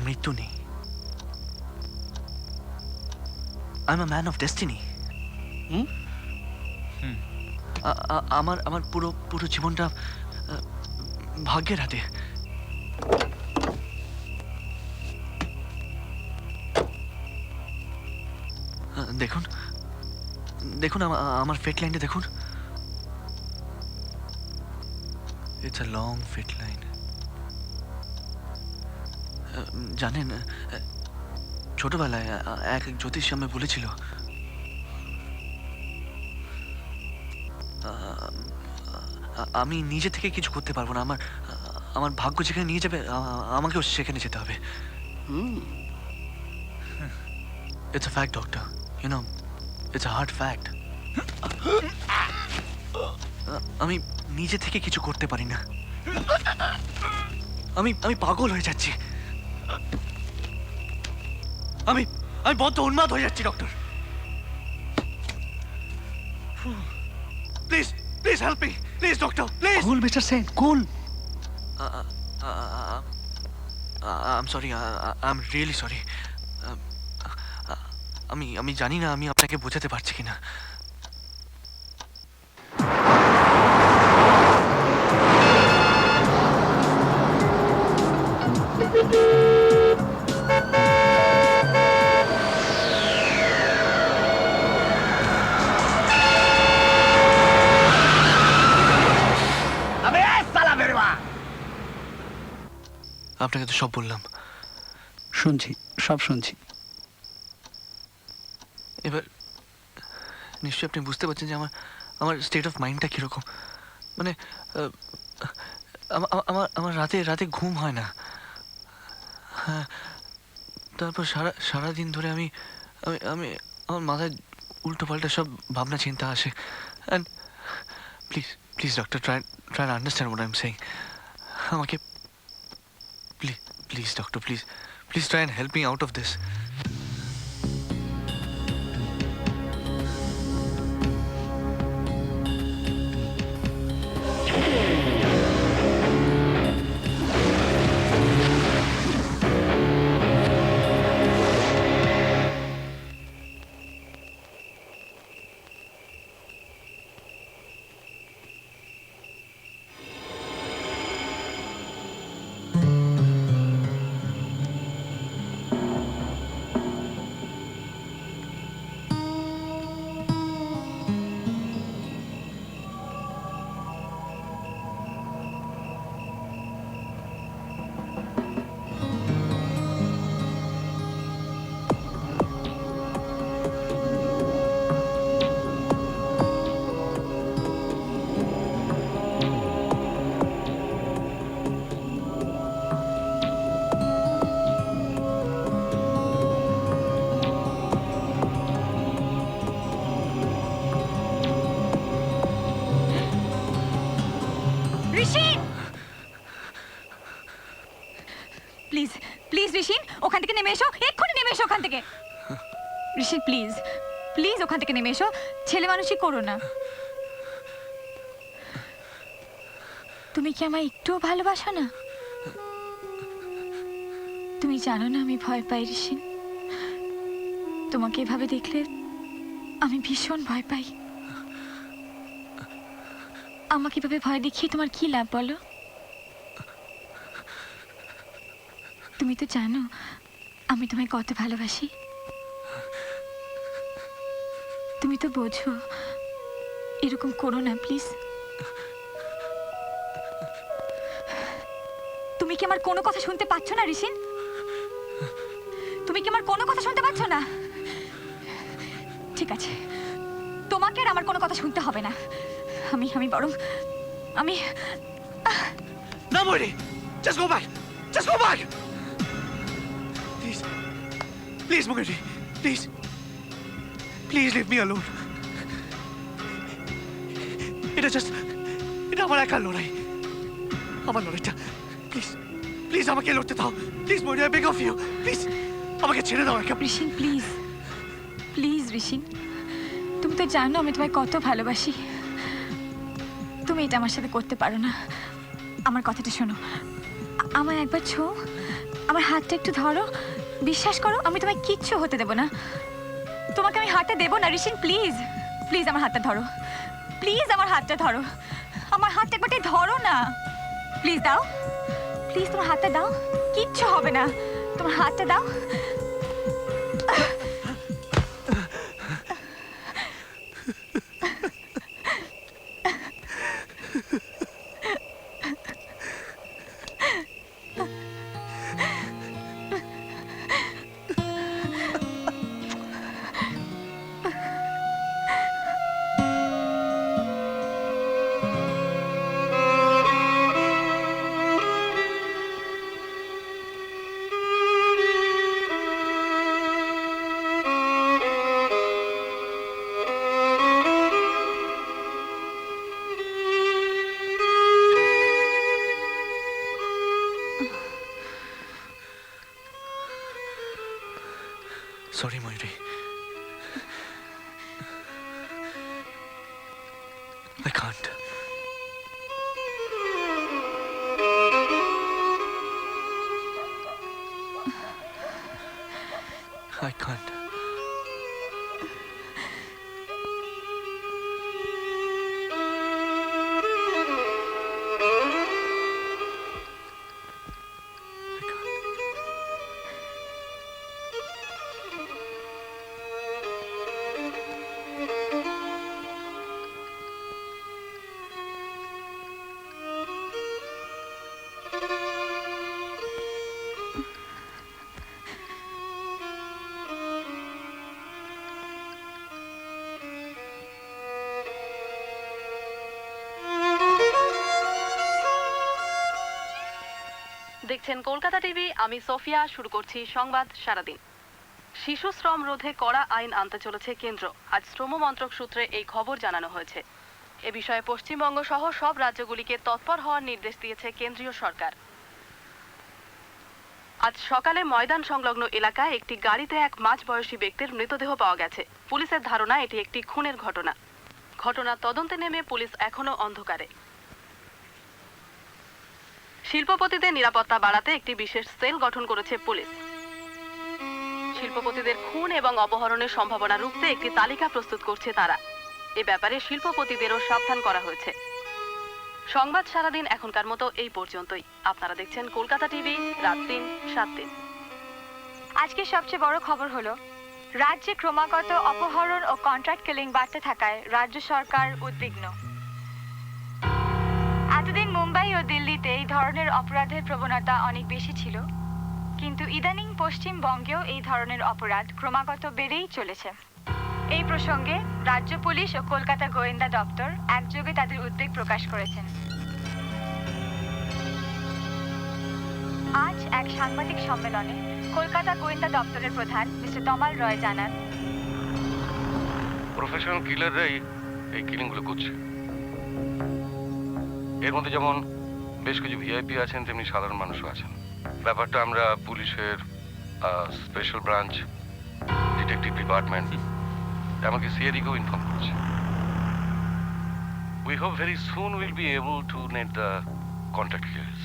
মৃত্যু নেই। I am a man of destiny. আমার আমার পুরো পুরো জীবনটা ভাগ্যের হাতে। দেখুন দেখুন আমার ফেট লাইনটা দেখুন। It's a long fate line. জানেন, ছোটবেলায় এক জ্যোতিষ আমায় বলেছিল আমি নিজে থেকে কিছু করতে পারবো না। আমার আমার ভাগ্য যেখানে নিয়ে যাবে আমাকেও সেখানে যেতে হবে। It's a fact doctor, you know, it's a hard fact. আমি নিজে থেকে কিছু করতে পারি না। আমি আমি পাগল হয়ে যাচ্ছি। আমি আমি বদ্ধ উন্মাদ হয়ে যাচ্ছি doctor. Please please help me, please doctor, please. Cool mister Sen, cool. I'm sorry, I'm really sorry. আমি জানি না আমি আপনাকে বোঝাতে পারছি কিনা। আপনাকে তো সব বললাম। শুনছি, সব শুনছি। এবার নিশ্চয়ই আপনি বুঝতে পারছেন যে আমার আমার স্টেট অফ মাইন্ডটা কীরকম। মানে আমার আমার রাতে রাতে ঘুম হয় না। হ্যাঁ, তারপর সারাদিন ধরে আমি আমি আমি আমার মাথায় উল্টো পাল্টা সব ভাবনা চিন্তা আসে। And please please doctor, try understand what I am saying. আমাকে please please doctor, please please try and help me out of this. Please please Rishin, ওখান থেকে নেমে এসো, এক্ষুনি নেমে এসো ওখান থেকে। ঋষিন প্লিজ প্লিজ ওখান থেকে নেমে এসো, ছেলে মানুষই করো না। তুমি কি আমায় একটুও ভালোবাসো না? তুমি জানো না আমি ভয় পাই ঋষিন। তোমাকে এভাবে দেখলে আমি ভীষণ ভয় পাই। আমাকে এভাবে ভয় দেখিয়ে তোমার কি লাভ বলো? তুমি তো জানো আমি তোমায় কত ভালোবাসি। তুমি তো বোঝো। এরকম করো না প্লিজ। তুমি কি আমার কোনো কথা শুনতে পাচ্ছ না ঋষিন? তুমি কি আমার কোনো কথা শুনতে পাচ্ছ না? ঠিক আছে, তোমাকে আর আমার কোনো কথা শুনতে হবে না। আমি বরং আমি না মরি, just go back, just go back. Please, please Mukherjee, please, please leave me alone. এটা আমার একার লড়াই, আমার লড়াইটা। প্লিজ প্লিজ আমাকে লড়তে দাও। প্লিজ মরি, I beg of you, please আমাকে ছেড়ে দাও একা। ঋষিন প্লিজ প্লিজ ঋষিন, তুমি তো জানো আমি তোমায় কত ভালোবাসি। তুমি এটা আমার সাথে করতে পারো না। আমার কথাটা শোনো, আমায় একবার ছো, আমার হাতটা একটু ধরো, বিশ্বাস করো আমি তোমায় কিচ্ছু হতে দেব না। তোমাকে আমি হাতটা দেবো না ঋষিন, প্লিজ প্লিজ আমার হাতটা ধরো, প্লিজ আমার হাতটা ধরো, আমার হাতটা একবারটাই ধরো না, প্লিজ দাও, প্লিজ তোমার হাতটা দাও, কিচ্ছু হবে না, তোমার হাতটা দাও। Sorry Mayuri, I can't. I can't. দেখছেন কলকাতা টিভি, আমি সোফিয়া। শুরু করছি সংবাদ সারাদিন। শিশু শ্রম রোধে কড়া আইন আনতে চলেছে কেন্দ্র। আজ শ্রম মন্ত্রক সূত্রে এই খবর জানানো হয়েছে। এ বিষয়ে পশ্চিমবঙ্গ সহ সব রাজ্যগুলিকে তৎপর হওয়ার নির্দেশ দিয়েছে কেন্দ্রীয় সরকার। আজ সকালে ময়দান সংলগ্ন এলাকায় একটি গাড়িতে এক মাঝবয়সী ব্যক্তির মৃতদেহ পাওয়া গেছে। পুলিশের ধারণা এটি একটি খুনের ঘটনা। ঘটনার তদন্তে নেমে পুলিশ এখনো অন্ধকারে। শিল্পপতিদের নিরাপত্তা বাড়াতে একটি বিশেষ সেল গঠন করেছে পুলিশ। শিল্পপতিদের খুন এবং অপহরণের সম্ভাবনা রুখতে একটি তালিকা প্রস্তুত করছে তারা। এ ব্যাপারে শিল্পপতিদেরও সাবধান করা হয়েছে। সংবাদ সারাদিন এখনকার মতো এই পর্যন্তই। আপনারা দেখছেন কলকাতা টিভি, রাত ৩:০৭। আজকে সবচেয়ে বড় খবর হলো রাজ্যে ক্রমাগত অপহরণ ও কন্ট্রাক্ট কিলিং বাড়তে থাকায় রাজ্য সরকার উদ্বিগ্ন। এতদিন মুম্বাই ও দিল্লিতে এই ধরনের অপরাধের প্রবণতা অনেক বেশি ছিল, কিন্তু ইদানিং পশ্চিমবঙ্গেও এই ধরনের অপরাধ ক্রমাগত বেড়েই চলেছে। এই প্রসঙ্গে রাজ্য পুলিশ ও কলকাতা গোয়েন্দা দপ্তর একযোগে তাদের উদ্বেগ প্রকাশ করেছেন। আজ এক সাংবাদিক সম্মেলনে কলকাতা গোয়েন্দা দপ্তরের প্রধান মিস্টার তমাল রয় জানান, প্রফেশনাল কিলাররাই এই কিলিংগুলো করছে। এর মধ্যে যেমন বেশ কিছু ভিআইপি আছেন, তেমনি সাধারণ মানুষও আছেন। ব্যাপারটা আমরা পুলিশের স্পেশাল ব্রাঞ্চ, ডিটেকটিভ ডিপার্টমেন্ট, এমনকি সিআইডিকেও ইনফর্ম করছি। We hope very soon will be able to net the contact killers.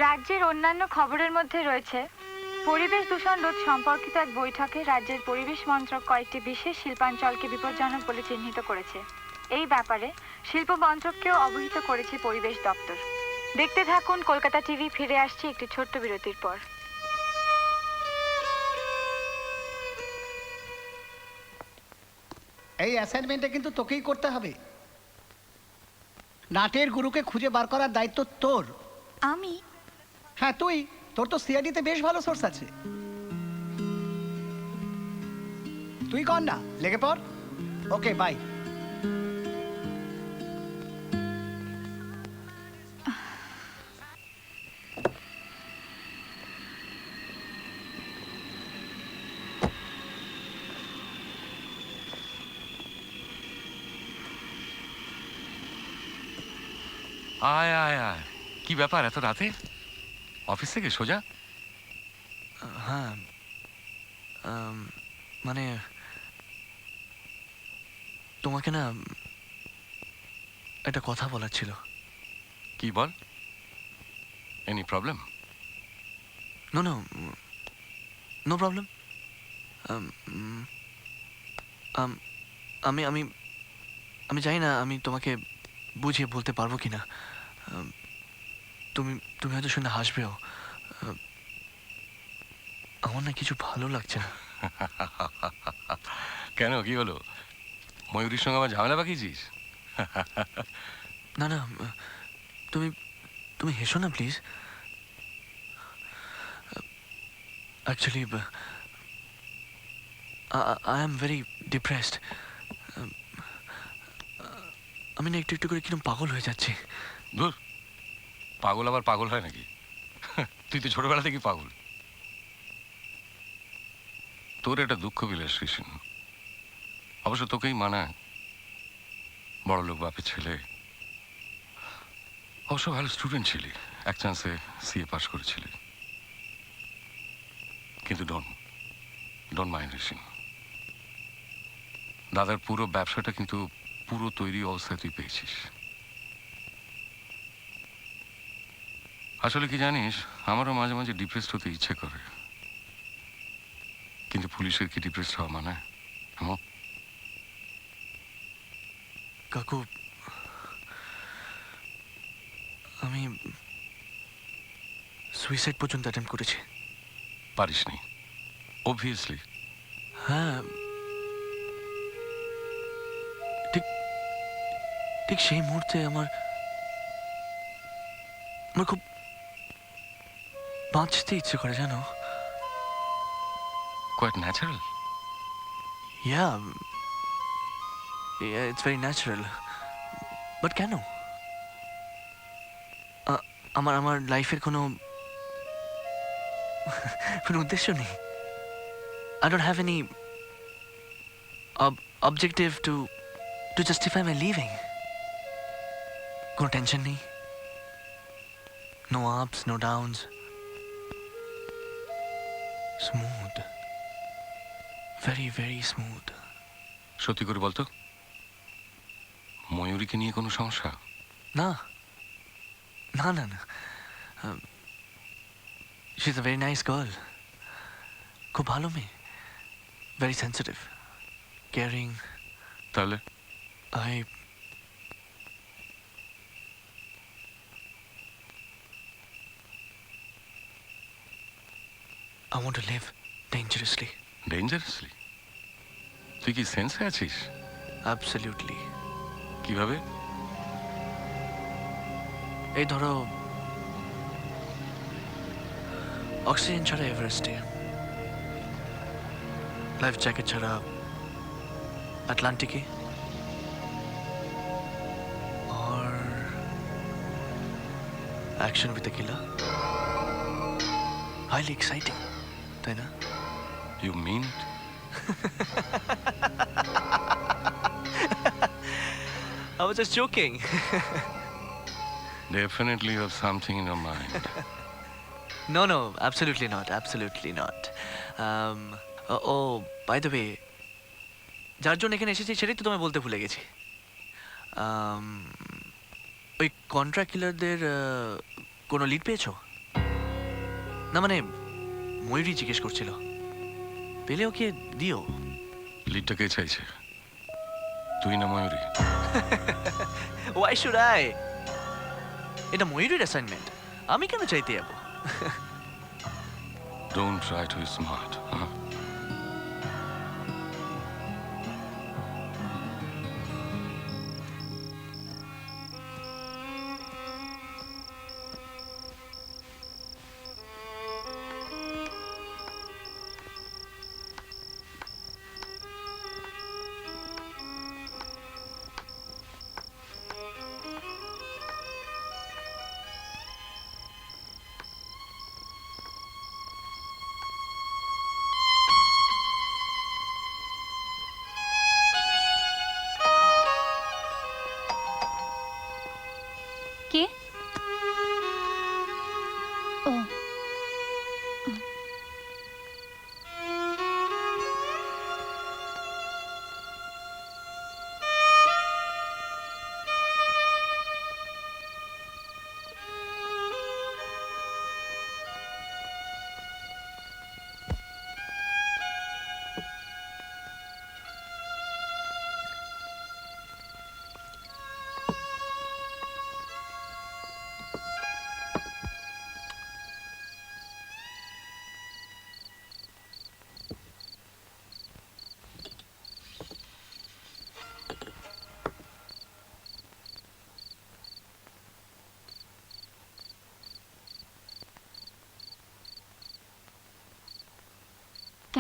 রাজ্যের অন্যান্য খবরের মধ্যে রয়েছে পরিবেশ দূষণ রোধ সম্পর্কিত এক বৈঠকে রাজ্যের পরিবেশ মন্ত্রক কয়েকটি বিশেষ শিল্পাঞ্চলকে বিপজ্জনক বলে চিহ্নিত করেছে। এই ব্যাপারে শিল্প মন্ত্রককেও অবহিত করেছে পরিবেশ দপ্তর। দেখতে থাকুন কলকাতা টিভি। ফিরে আসছে একটি ছোট্ট বিরতির পর। এই অ্যাসাইনমেন্টটা কিন্তু তোকেই করতে হবে। নাটের গুরুকে খুঁজে বার করার দায়িত্ব তোর। আমি? হ্যাঁ তুই। তোর তো সিআইডিতে বেশ ভালো সোর্স আছে। তুই কর না, লেগে পড়। Okay bye. আয় আয় আয়, কি ব্যাপার এত রাতে? অফিস থেকে সোজা? হ্যাঁ, মানে তোমাকে না একটা কথা বলার ছিল। কি বল? Any problem? No no, no problem. আমি আমি আমি জানি না আমি তোমাকে বুঝিয়ে বলতে পারবো কি না। তুমি তুমি হয়তো শুনে হাসবেও। আমার না কিছু ভালো লাগছে না। কেন, কি হলো? ময়ূরীর সঙ্গে আমার ঝামেলা পাকিয়েছিস? না না, তুমি তুমি হেসো না please. Actually I am very depressed. আমি না একটু একটু করে কিরম পাগল হয়ে যাচ্ছি। ধুর, পাগল আবার পাগল হয় নাকি? তুই তো ছোটবেলা থেকেই পাগল। তোর এটা দুঃখ বিলাস কৃষ্ণ। অবশ্য তোকেই মানায়, বড় লোক বাপের ছেলে। অবশ্য ভালো স্টুডেন্ট ছিলি, এক চান্সে সিএ পাস করেছিলি। কিন্তু ডোন্ট মাইন্ড ঋষি। দাদার পুরো ব্যবসাটা কিন্তু পুরো তৈরি অবস্থায় তুই পেয়েছিস। আসলে কি জানিস, আমারও মাঝে মাঝে ডিপ্রেসড হতে ইচ্ছে করে, কিন্তু পুলিশের কি ডিপ্রেসড হওয়া মানে? হ্যাঁ, কাকু, আমি সুইসাইড পর্যন্ত অ্যাটেম্প করেছি। পারিসনি অবভিয়াসলি। হ্যাঁ, ঠিক ঠিক সেই মুহূর্তে আমার আমার খুব বাঁচতে ইচ্ছে করে, জানো। Quite natural. Yeah, yeah, it's very natural. But কেন? আমার লাইফের কোনো কোনো উদ্দেশ্য নেই। I don't have any objective to justify my leaving. কোনো টেনশন নেই, no ups, no downs. Smooth, very very smooth. সত্যি করে বলতো, ময়ূরীকে নিয়ে কোনো সমস্যা? না না না না, she's a very nice girl. খুব ভালো মেয়ে, very sensitive, caring. তাহলে I want to live dangerously. Dangerously? তুই কি সেন্সে আছিস? Absolutely. কিভাবে? এই ধরো, অক্সিজেন ছাড়া এভারেস্টে, লাইফ জ্যাকেট ছাড়া আটলান্টিকে, আর action with a killer. Highly exciting, তাই না? You mean? I was just joking. Definitely you have something in your mind. No, absolutely not, absolutely not. Oh, by the way, যার জন্য এখানে এসেছি সেটাই তো তোমায় বলতে ভুলে গেছি। ওই কন্ট্রাক্ট কিলারদের কোনো লিড পেয়েছো? না মানে, ময়ূরী জিজ্ঞেস করছিল, পেলে ওকে দিও। লিডটা কে চাইছে, তুই না ময়ূরী? Why should I? এটা ময়ূরীর অ্যাসাইনমেন্ট, আমি কেন চাইতে যাবো? Don't try to be smart. Huh? কে? ও,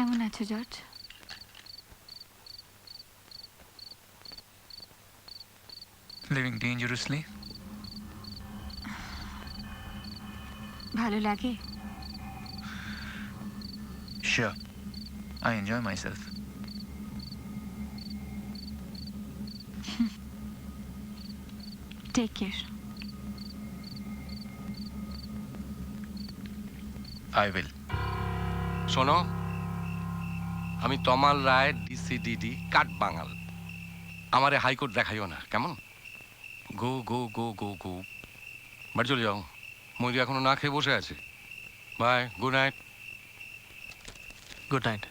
কেমন আছো জর্জ? Living dangerously? ভালো লাগে? Sure. I enjoy myself. Take care. I will. শোনো, আমি তমাল রায় ডিসিডিডি কাঠবাঙাল। আমারে হাইকোর্ট দেখাইও না, কেমন? গো গো গো গো গো। বাড়ি চলে যাও, ময়ূরী এখনো না খেয়ে বসে আছে। Bye, good night. Good night.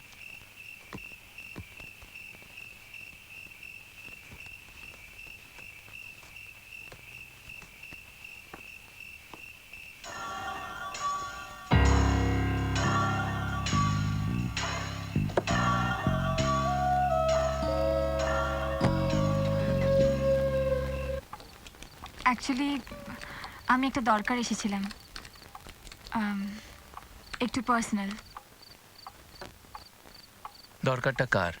Actually আমি একটা দরকার এসেছিলাম, একটু পার্সোনাল। দরকারটা কার?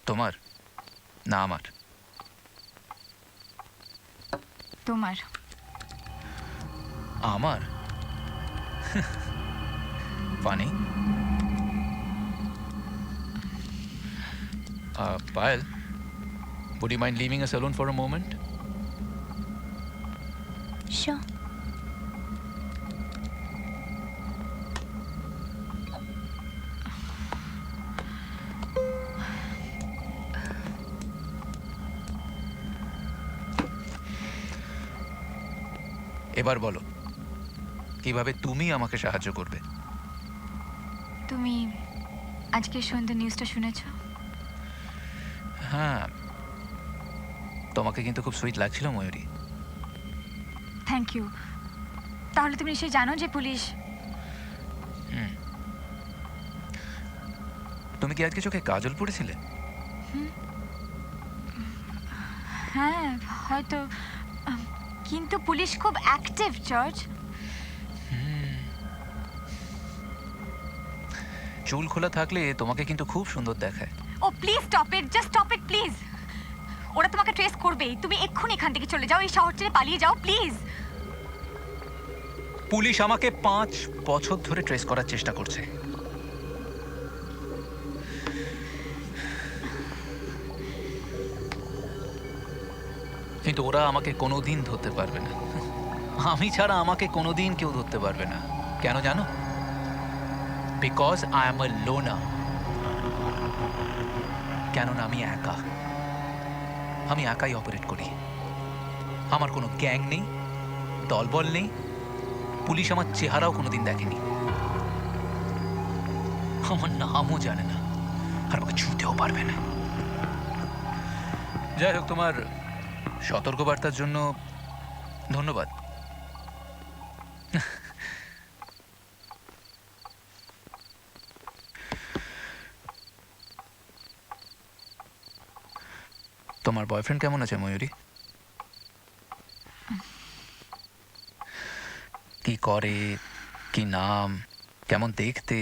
তোমার না আমার? তোমার। আমার? Funny. Payal, would you mind leaving us alone for a moment? Sure. এবার বলো, কিভাবে তুমি আমাকে সাহায্য করবে? তুমি আজকে সন্ধ্যে নিউজটা শুনেছো? হ্যাঁ, তোমাকে কিন্তু খুব সুইট লাগছিল ময়ূরী। Thank you. তাহলে তুমি নিশ্চয়ই জানো যে পুলিশ। তুমি কি আজকে চোখে কাজল পড়েছিলে? হ্যাঁ হয়তো, কিন্তু পুলিশ খুব অ্যাক্টিভ জর্জ। চুল খোলা থাকলে তোমাকে কিন্তু খুব সুন্দর দেখায়। ও please stop it, just stop it please. ওরা তোমাকে ট্রেস করবেই, তুমি এক্ষুনি এখান থেকে চলে যাও, এই শহর ছেড়ে পালিয়ে যাও প্লিজ। পুলিশ আমাকে 5 বছর ধরে ট্রেস করার চেষ্টা করছে। কিন্তু ওরা আমাকে কোনোদিন ধরতে পারবে না। আমি ছাড়া আমাকে কোনোদিন কেউ ধরতে পারবে না। কেন জানো? Because I am a loner. কেননা আমি একা। আমি একাই অপারেট করি। আমার কোনো গ্যাং নেই, দলবল নেই, পুলিশ আমার চেহারাও কোনোদিন দেখেনি, আমার নামও জানে না, আর আমাকে ছুঁতেও পারবে না। যাই হোক, তোমার সতর্কবার্তার জন্য ধন্যবাদ। তোমার বয়ফ্রেন্ড কেমন আছে ময়ূরী? কি করে, কি নাম, কেমন দেখতে?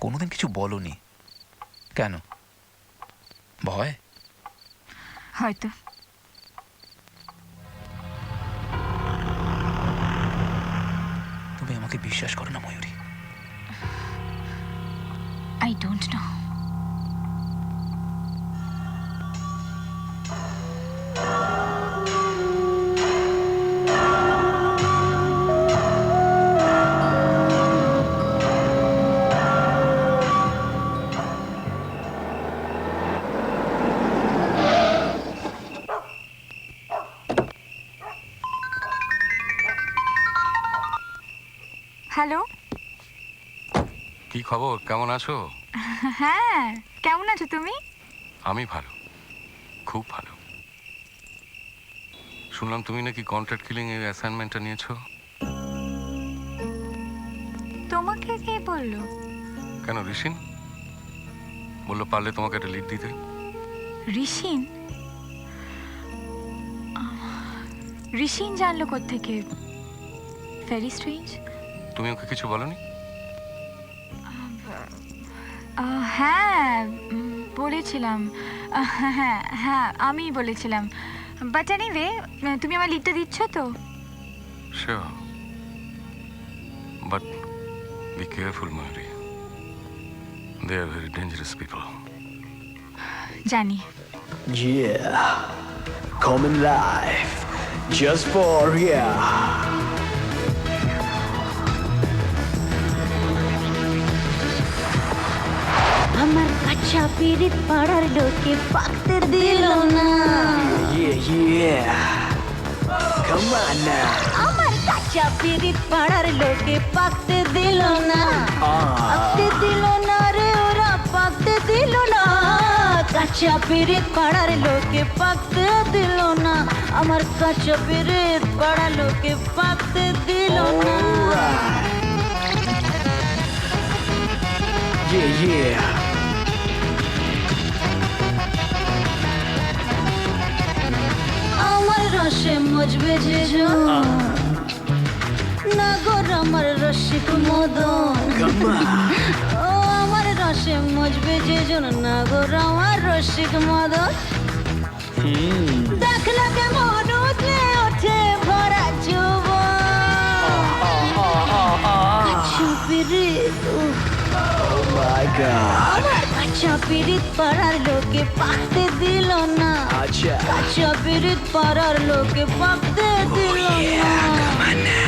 কোনোদিন কিছু বলনি কেন? ভয়? হয়তো। তুমি আমাকে বিশ্বাস করো না Mayuri? I don't know. Hello. কি খবর, কেমন আছো? হ্যাঁ, কেমন আছো তুমি? আমি ভালো, খুব ভালো। শুনলাম তুমি নাকি কন্ট্রাক্ট কিলিং এর অ্যাসাইনমেন্টটা নিয়েছো। তোমাকে কে বললো? কেন, ঋষিন বললো পারলে তোমাকে একটা লিড দিতে। ঋষিন? ঋষিন জানলো কোত্থেকে? Very strange. তুমি ওকে কিছু বলনি? হ্যাঁ বলেছিলাম। হ্যাঁ হ্যাঁ আমিই বলেছিলাম। বাট এনিওয়ে তুমি আমার লিডটা দিচ্ছ তো? Sure. But be careful, Mary. They are very dangerous people. জানি। Yeah, coming live, just for ya. আমার কাঁচা পিরিত পাড়ার লোকে পাকতে দিল না। Yeah, yeah. Come on now. আমার কাঁচা পিরিত পাড়ার লোকে পাকতে দিল না। পাকতে দিল না রে ওরা পাকতে দিল না। কাঁচা পিরিত পাড়ার লোকে পাকতে দিল না। আমার কাঁচা পিরিত পাড়ার লোকে পাকতে দিল না। Yeah, yeah. আমার রসে মজবে যে নাগর আমার রসিক মদন। Come on. ও আমার রসে মজবে যে নাগর আমার রসিক মদন। দেখলে কেমন উঠলে ওঠে ভরা যৌবন। কাঁচা পিরিত, Oh my God. আমার কাঁচা পিরিত পাড়ার লোকে পাকতে দিল না। Acha. কাঁচা পিরিত পাড়ার লোকে পাকতে দিল না।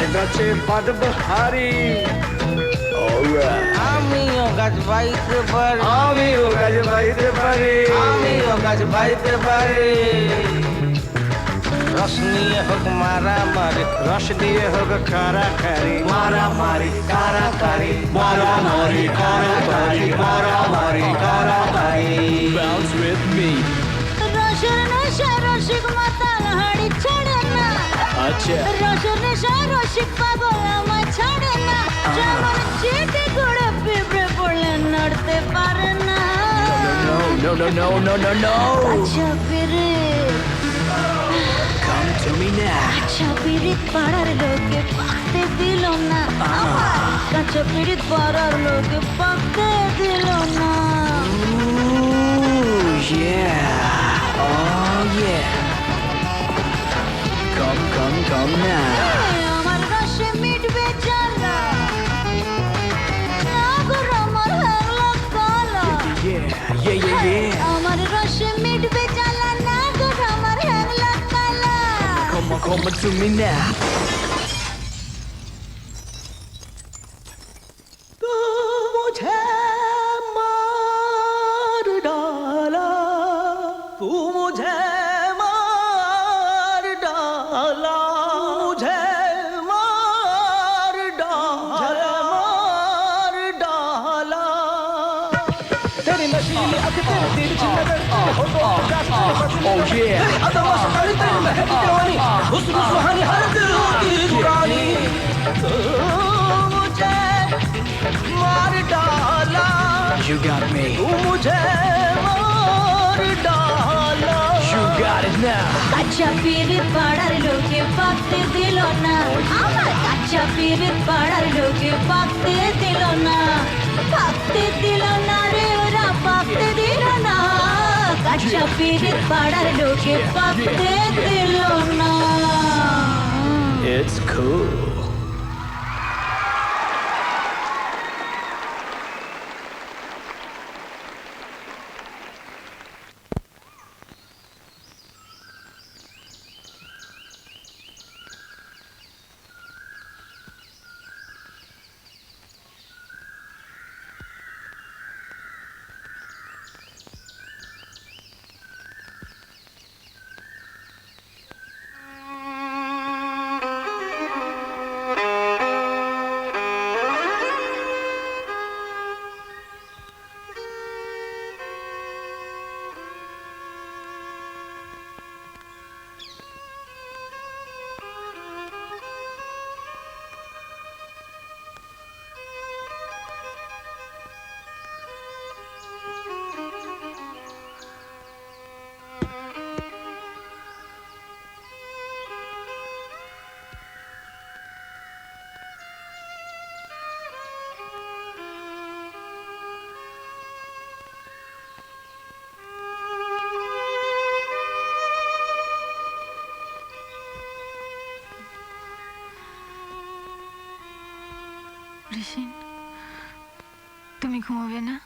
এনাচে পাদবহারি। Alright. আমিও গাছ বাইতে পারি, আমিও গাছ বাইতে পারি। আমিও গাছ বাইতে পারি। রস নিয়ে হোক মারামারি, রস দিয়ে হোক কারাকারি, মারামারি কারাকারি, মারামারি কারাকারি, মারামারি কারাকারি। Bounce with me. রসের নেশা রসিক মাতাল হাড়ি ছাড়ে না। আচ্ছা। রসের নেশা রসিক পাগল আমায় ছাড়ে না। যেমন চিঠি করে পিঁপড়ে পড়লে নড়তে পারে না। No, no, no, no, no, no. কাঁচা পিরিত, Come to me now. কাঁচা পিরিত পাড়ার লোকে পাকতে দিল না। আমার কাঁচা পিরিত পাড়ার লোকে পাকতে দিল না। Ooh, yeah. Oh, yeah. Come now. আমার রসে মিটবে জ্বালা, নাগর আমার হ্যাংলা কালা। Yeah. আমার রসে মিটবে জ্বালা, নাগর আমার হ্যাংলা কালা। Come to me now. तू मुझे मार डाला, तू मुझे मार डाला, मुझे मार डाला, मार डाला। तेरी नशीली आंख तेरी तिरछी नजर हो तो पचास Oh yeah. अदवा सतारी तेरी महक जवानी, हुस्न सुहानी हर दिल की पुरानी। तू मुझे मार डाला, You got me. तू मुझे मार डाला, You got it now. কাঁচা পিরিত পাড়ার লোকে পাকতে দিল না। আমার কাঁচা পিরিত পাড়ার লোকে পাকতে দিল না। পাকতে দিল না রে ওরা পাকতে দিল না। কাঁচা পিরিত পাড়ার লোকে পাকতে দিল না। It's cool. ঋষিন, তুমি ঘুমাবে না?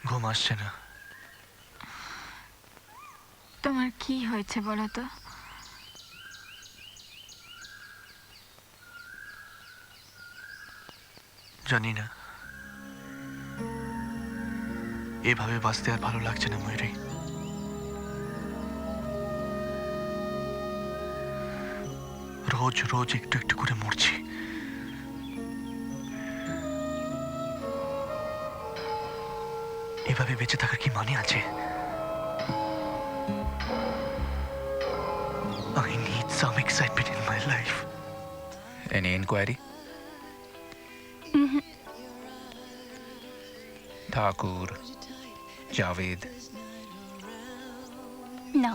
ঘুম আসছে না। তোমার কি হয়েছে বলো তো? জানি না, এভাবে বাঁচতে আর ভালো লাগছে না ময়ূরী। রোজ রোজ একটু একটু করে মরছি। এভাবে বেঁচে থাকার কি মানে আছে? I need some excitement in my life. Any inquiry? ঠাকুর, জাভেদ, না।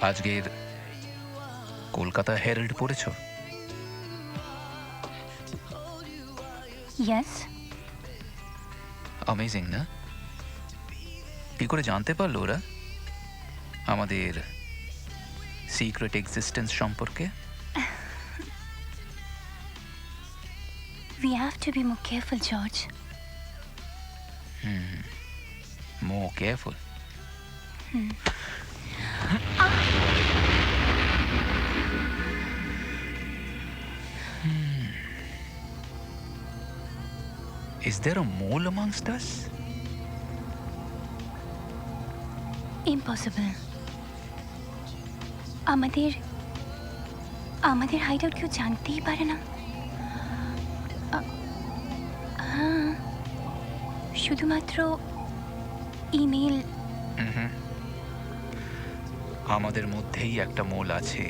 আজকের কলকাতা হেরাল্ড পড়েছো? ইয়েস। অ্যামেজিং না? কি করে জানতে পারলো ওরা আমাদের সিক্রেট এক্সিস্টেন্স সম্পর্কে? We have to be more careful, George. More careful. Is there a mole amongst us? Impossible. আমাদের হাইড আউট কেউ জানতেই পারে না। শুধুমাত্র ইমেল। আমাদের মধ্যেই একটা মোল আছে।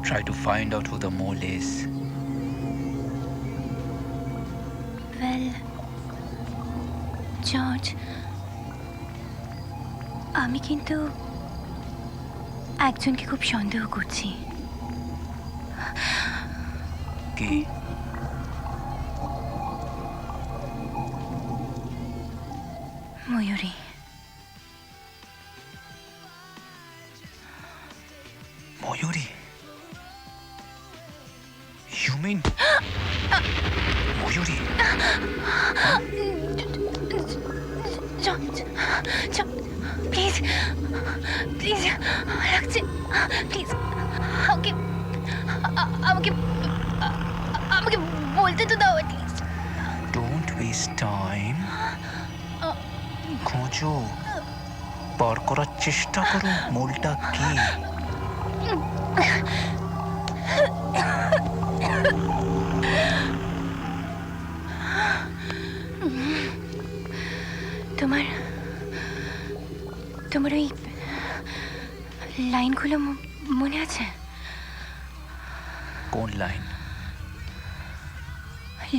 Try to find out who the mole is. Well, George, আমি কিন্তু একজনকে খুব সন্দেহ করছি। কি? ময়ূরী। ময়ূরী? You mean Mayuri? George, please please লাগছে, প্লিজ আমাকে আমাকে আমাকে বলতে তো দাও প্লিজ। Don't waste time. খোঁজো, পার করার চেষ্টা করো মোলটা কি। তোমার ওই লাইনগুলো মনে আছে? কোন লাইন?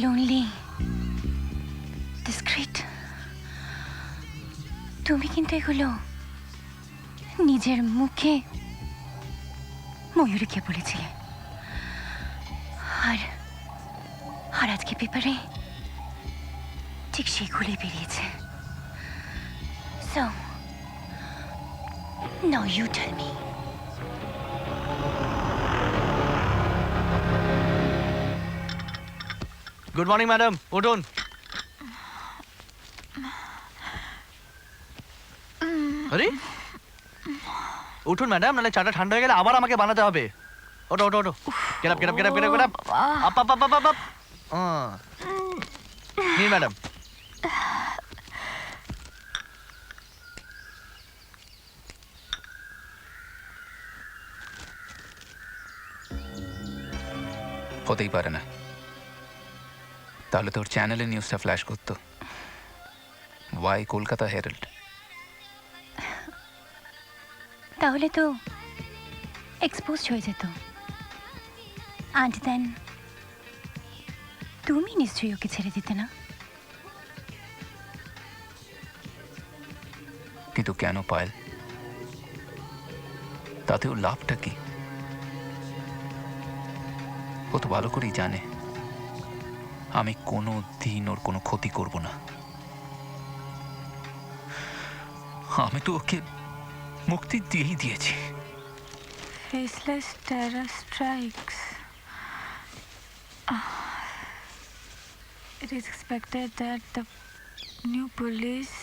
Lonely, discrete. তুমি কিন্তু এগুলো নিজের মুখে ময়ূরীকে বলেছিলে, আর আর আজকে পেপারে ঠিক সেগুলোই বেরিয়েছে। So, now you tell me. Good morning madam, উঠুন। আরে উঠুন ম্যাডাম, নাহলে চাটা ঠান্ডা হয়ে গেলে আবার আমাকে বানাতে হবে। ওটো ওটো ওটো, get up get up get up get up get up up up up up up. নিন ম্যাডাম। হতেই পারে না। তাহলে তোর চ্যানেলে নিউজটা ফ্ল্যাশ করতো। Why Kolkata Herald? তাহলে তো এক্সপোজ হয়ে যেত, অ্যান্ড দেন তুমি নিশ্চয়ই ওকে ছেড়ে দিতে না। কিন্তু কেন পায়েল? তাতেও লাভটা কি? ও তো ভালো করেই জানে আমি কোনো দিন ওর কোনো ক্ষতি করব না। আমি তো ওকে মুক্তি দিয়েই দিয়েছি। Faceless terror strikes. It is expected that the new police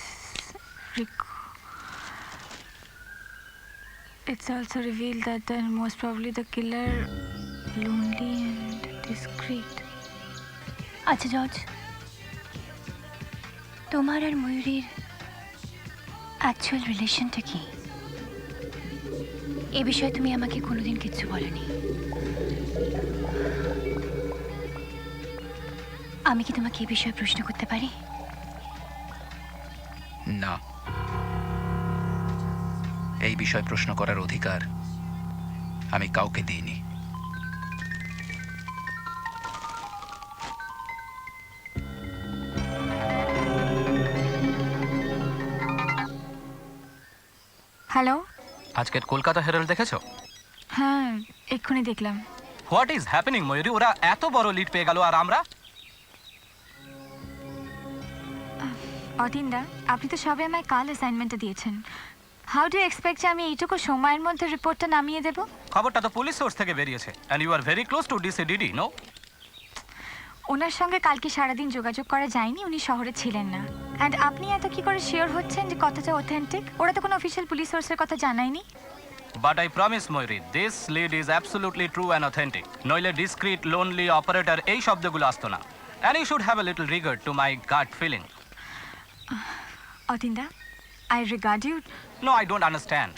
it's also revealed that then most probably the killer lonely and discreet. আচ্ছা জর্জ, তোমার আর ময়ূরীর অ্যাকচুয়াল রিলেশনটা কি? এ বিষয়ে তুমি আমাকে কোনোদিন কিচ্ছু বলনি। আমি কি তোমাকে এই বিষয়ে প্রশ্ন করতে পারি? না, এই বিষয়ে প্রশ্ন করার অধিকার আমি কাউকে দিইনি। হ্যালো, আজকের কলকাতা হেরাল্ড দেখেছো? হ্যাঁ এক্ষুনি দেখলাম। হোয়াট ইজ হ্যাপেনিং ময়ূরী? ওরা এত বড় লিড পেয়ে গেল আর আমরা? অতীনদা, আপনি তো সবে আমায় কাল অ্যাসাইনমেন্টটা দিয়েছেন। হাউ ডু এক্সপেক্ট যে আমি এইটুকু সময়ের মধ্যে রিপোর্টটা নামিয়ে দেব? খবরটা তো পুলিশ সোর্স থেকে বেরিয়েছে and you are very close to DCDD, no? ওনার সঙ্গে কালকে সারাদিন যোগাযোগ করা যায়নি, উনি শহরে ছিলেন না। অ্যান্ড আপনি এত কি করে শিওর হচ্ছেন যে কথাটা অথেন্টিক? ওরা তো কোনো অফিসিয়াল পুলিশ সোর্সের কথা জানায়নি। But I promise Mayuri, this lead is absolutely true and authentic. নইলে ডিসক্রিট, লোনলি, অপারেটর এই শব্দগুলো আসতো না। And you should have a little regard to my gut feeling. অতীনদা, I regard you. No, I don't understand.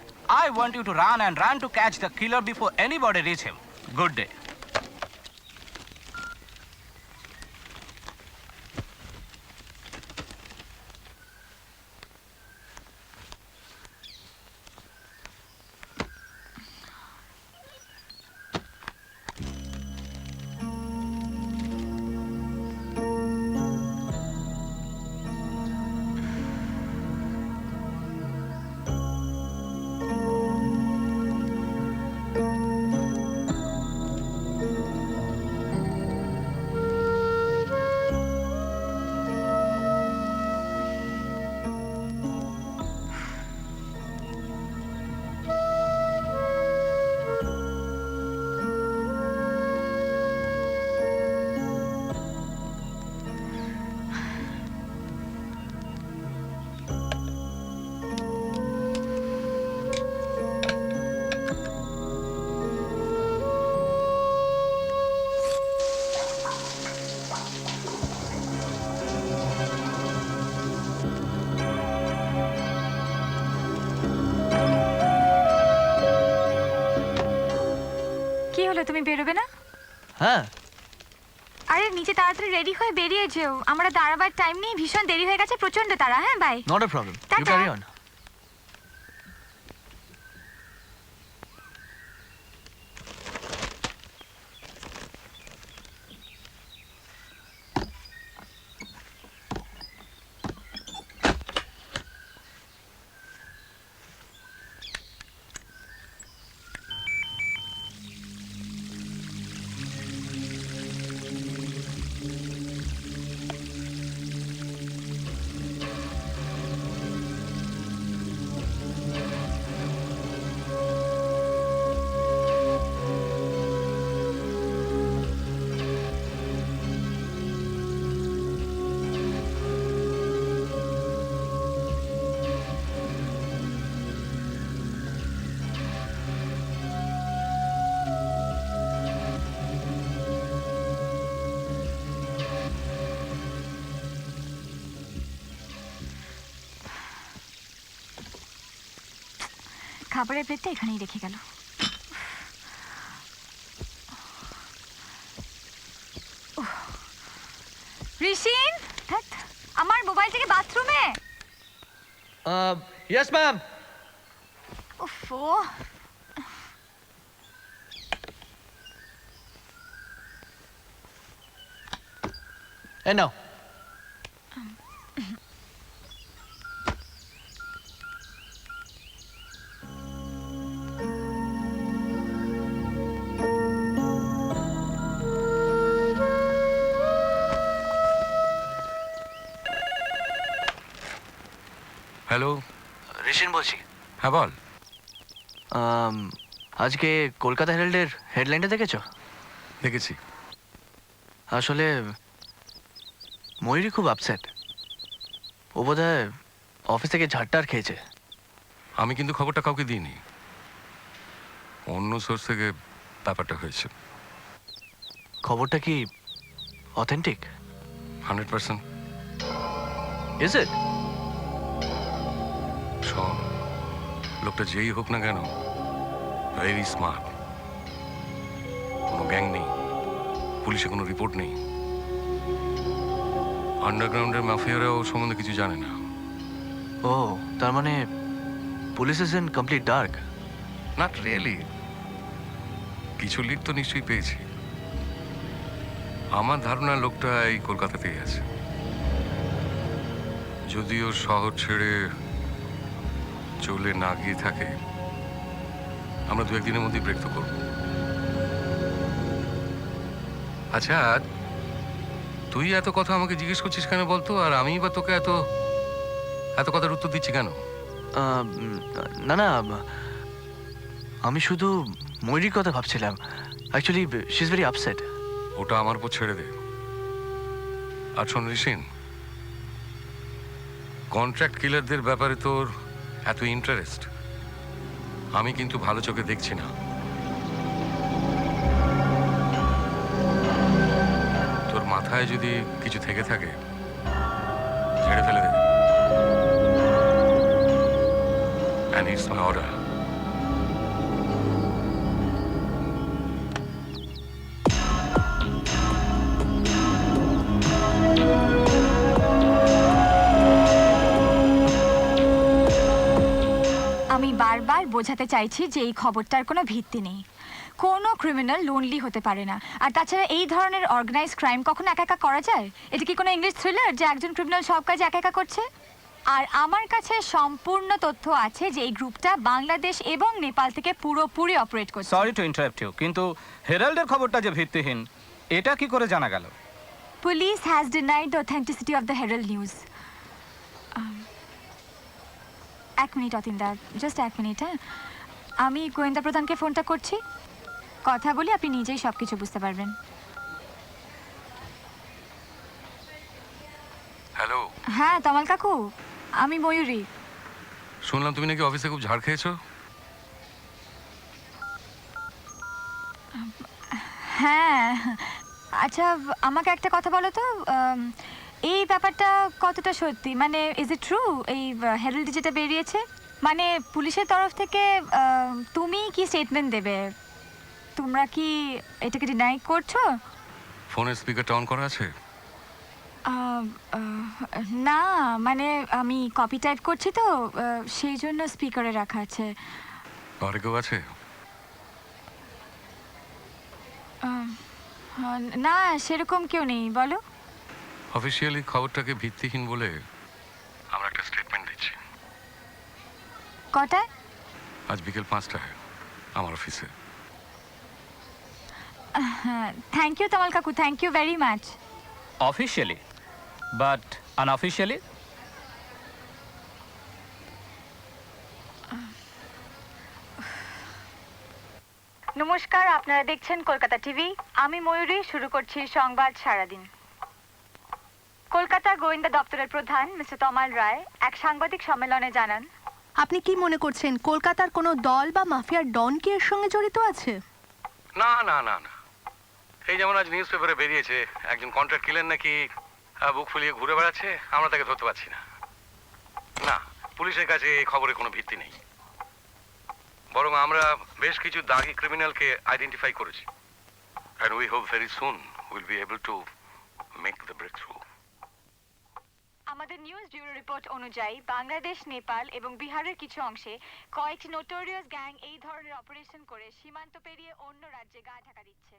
I want you to run to catch the killer before anybody reach him. Good day. তুমি বেরোবে না? হ্যাঁ। আরে নিচে তাড়াতাড়ি ready হয়ে বেরিয়ে যেও, আমরা দাঁড়াবার টাইম নেই, ভীষণ দেরি হয়ে গেছে, প্রচন্ড তাড়া। হ্যাঁ bye. Not a problem, you টাটা। Carry on. খাবারের প্লেটটা এখানেই রেখে গেল। ঋষিন, আমার মোবাইল থেকে বাথরুমে। Yes ma'am. ওফো, এই নাও। হ্যালো ঋষিন বলছি। হ্যাঁ বল। আজকে কলকাতা হেরাল্ডের হেডলাইনটা দেখেছো? দেখেছি। আসলে ময়ূরী খুব আপসেট। ও বোধহয় অফিস থেকে ঝাড়টার খেয়েছে। আমি কিন্তু খবরটা কাউকে দিইনি, অন্য সোর্স থেকে ব্যাপারটা হয়েছে। খবরটা কি অথেন্টিক? 100%। Is it? শোন, লোকটা যেই হোক না কেন, ভেরি স্মার্ট। কোনো গ্যাং নেই, পুলিশে কোনো রিপোর্ট নেই, আন্ডারগ্রাউন্ডের মাফিয়ারা ওর সম্বন্ধে কিছু জানে না। ও, তার মানে police is in complete dark. Not really, কিছু লিড তো নিশ্চয়ই পেয়েছি। আমার ধারণা লোকটা এই কলকাতাতেই আছে। যদিও শহর ছেড়ে চলে না গিয়ে থাকে, আমরা দু একদিনের মধ্যেই ব্রেক তো করব। আচ্ছা, তুই এত কথা আমাকে জিজ্ঞেস করছিস কেন বলতো? আর আমি বা তোকে এত এত কথার উত্তর দিচ্ছি কেন? না না, আমি শুধু ময়ূরীর কথা ভাবছিলাম। Actually she is very upset. ওটা আমার উপর ছেড়ে দে। আর শোন ঋষিন, কন্ট্রাক্ট কিলারদের ব্যাপারে তোর এত ইন্টারেস্ট আমি কিন্তু ভালো চোখে দেখছি না। তোর মাথায় যদি কিছু থেকে থাকে ঝেড়ে ফেলে দে। And it's my order. আমি বারবার বোঝাতে চাইছি যে এই খবরটার কোনো ভিত্তি নেই। কোনো ক্রিমিনাল লোনলি হতে পারে না। আর তাছাড়া এই ধরনের অর্গানাইজড ক্রাইম কখনো একা একা করা যায়? এটা কি কোনো ইংলিশ থ্রিলার যে একজন ক্রিমিনাল সব কাজ একা একা করছে? আর আমার কাছে সম্পূর্ণ তথ্য আছে যে এই গ্রুপটা বাংলাদেশ এবং নেপাল থেকে পুরোপুরি অপারেট করছে। সরি টু ইন্টারাপ্ট ইউ, কিন্তু হেরাল্ডের খবরটা যে ভিত্তিহীন, এটা কি করে জানা গেল? Police has denied the authenticity of the Herald news. এক মিনিট অতীন্দার, জাস্ট এক মিনিট। হ্যাঁ, আমি গোয়েন্দা প্রধানকে ফোনটা করছি, কথা বলি, আপনি নিজেই সব কিছু বুঝতে পারবেন। হ্যালো। হ্যাঁ তমাল কাকু, আমি ময়ূরী। শুনলাম তুমি নাকি অফিসে খুব ঝাড় খেয়েছো। হ্যাঁ, আচ্ছা আমাকে একটা কথা বলো তো, এই ব্যাপারটা কতটা সত্যি? মানে ইজ ইট ট্রু এই হেরাল্ডে যেটা বেরিয়েছে? মানে পুলিশের তরফ থেকে তুমি কি স্টেটমেন্ট দেবে? তোমরা কি এটাকে ডিনাই করছো? ফোনের স্পিকারটা অন করা আছে? না, মানে আমি কপি টাইপ করছি তো, সেই জন্য স্পিকারে রাখা আছে। ঘরে কেউ আছে? না, সেরকম কেউ নেই। বলো। অফিসিয়ালি খবরটাকে ভিত্তিহীন বলে আমরা একটা স্টেটমেন্ট দিচ্ছি। কটায়? আজ বিকেল 5টায় আমার অফিসে। থ্যাংক ইউ তমাল কাকু, thank you very much. Officially, but unofficially? নমস্কার, আপনারা দেখছেন কলকাতা টিভি। আমি ময়ূরী, শুরু করছি সংবাদ সারাদিন। কলকাতা গোয়েন্দা দপ্তরের প্রধান মিস্টার তমাল রায় এক সাংবাদিক সম্মেলনে জানান, আপনি কি মনে করছেন কলকাতার কোনো দল বা মাফিয়ার ডন কি এর সঙ্গে জড়িত আছে? না না না না, এই যেমন আজ নিউজ পেপারে বেরিয়েছে একজন কন্ট্রাক্ট কিলার নাকি বুক ফুলিয়ে ঘুরে বেড়াচ্ছে, আমরা তাকে ধরতে পারছি না। না, পুলিশের কাছে এই খবরে কোনো ভিত্তি নেই। বরং আমরা বেশ কিছু দাগি ক্রিমিনালকে আইডেন্টিফাই করেছি। And we hope very soon we'll be able to make the breakthrough. আমাদের নিউজ ব্যুরো রিপোর্ট অনুযায়ী বাংলাদেশ, নেপাল এবং বিহারের কিছু অংশে কয়েকটি নোটোরিয়াস গ্যাং এই ধরনের অপারেশন করে সীমান্ত পেরিয়ে অন্য রাজ্যে গা ঢাকা দিচ্ছে।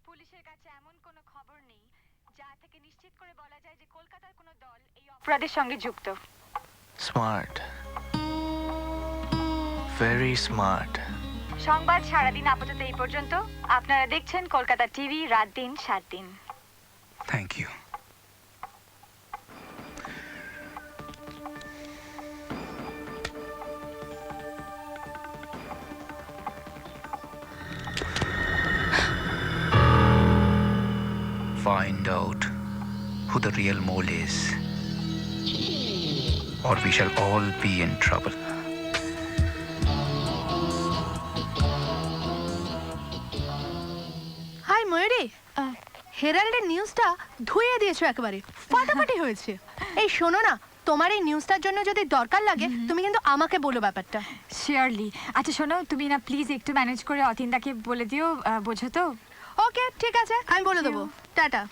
পুলিশের কাছে এমন কোনো খবর নেই যা থেকে নিশ্চিত করে বলা যায় যে কলকাতার কোনো দল এই অপরাধের সঙ্গে যুক্ত। Smart, very smart. সংবাদ সারাদিন আপাতত এই পর্যন্ত। আপনারা দেখছেন কলকাতা টিভি, রাত দিন 7 দিন। Thank you. who the real mole is, or we shall all be in trouble. Hi Mayuri, হেরাল্ডের নিউজটা ধুয়ে দিয়েছো একেবারে, ফাটাফাটি হয়েছে। এই শোনো না, তোমার এই নিউজটার জন্য যদি দরকার লাগে তুমি কিন্তু আমাকে বলো ব্যাপারটা। শিওরলি। আচ্ছা শোনো, তুমি না প্লিজ একটু ম্যানেজ করে অতীনদাকে বলে দিও, বোঝো তো? ওকে ঠিক আছে, আমি বলে দেবো। টাটা।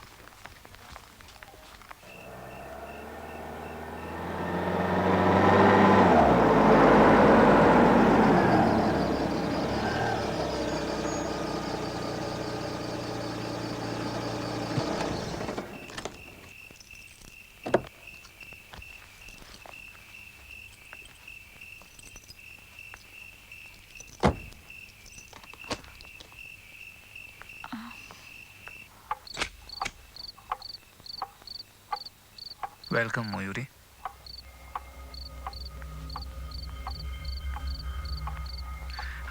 ওয়েলকাম ময়ূরী।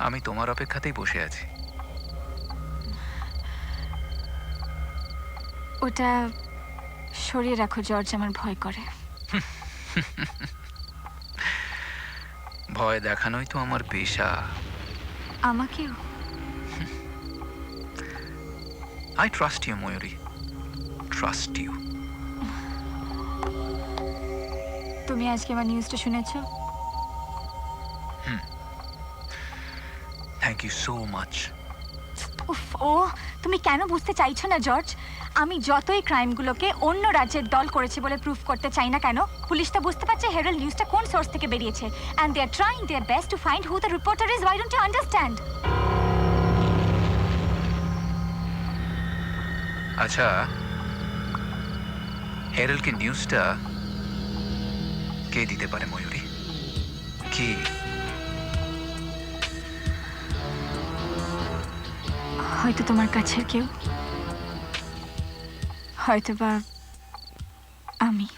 আমি তোমার অপেক্ষাতেই বসে আছি। ওটা সরিয়ে রাখো জর্জ, আমার ভয় করে। ভয় দেখানোই তো আমার পেশা। আমাকেও। I trust you Mayuri, trust you. তুমি আজকে আমার নিউজটা শুনেছো? Thank you so much. উফ, ও তুমি কেন বুঝতে চাইছো না জর্জ? আমি যতই ক্রাইমগুলোকে অন্য রাজ্যের দল করেছে বলে প্রুফ করতে চাই না কেন, পুলিশ তো বুঝতে পারছে হেরাল্ড নিউজটা কোন সোর্স থেকে বেরিয়েছে, and they are trying their best to find who the reporter is. Why don't you understand? আচ্ছা, হেরাল্ডকে নিউজটা কে দিতে পারে ময়ূরী? কি? হয়তো তোমার কাছের কেউ, হয়তো বা আমি।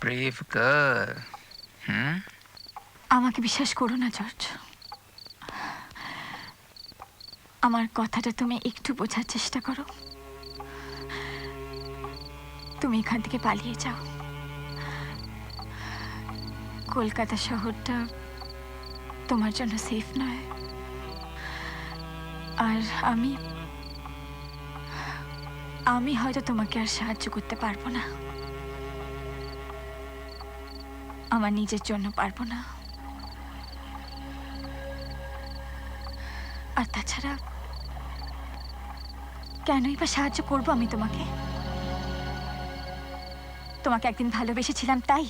Brave girl. আমাকে বিশ্বাস করো না জর্জ, আমার কথাটা তুমি একটু বোঝার চেষ্টা করো। তুমি এখান থেকে পালিয়ে যাও। কলকাতা শহরটা তোমার জন্য সেফ নয়, আর আমি হয়তো তোমাকে আর সাহায্য করতে পারবো না, আমার নিজের জন্য পারবো না। আর তাছাড়া কেনই বা সাহায্য করবো আমি তোমাকে? তোমাকে একদিন ভালোবেসেছিলাম তাই,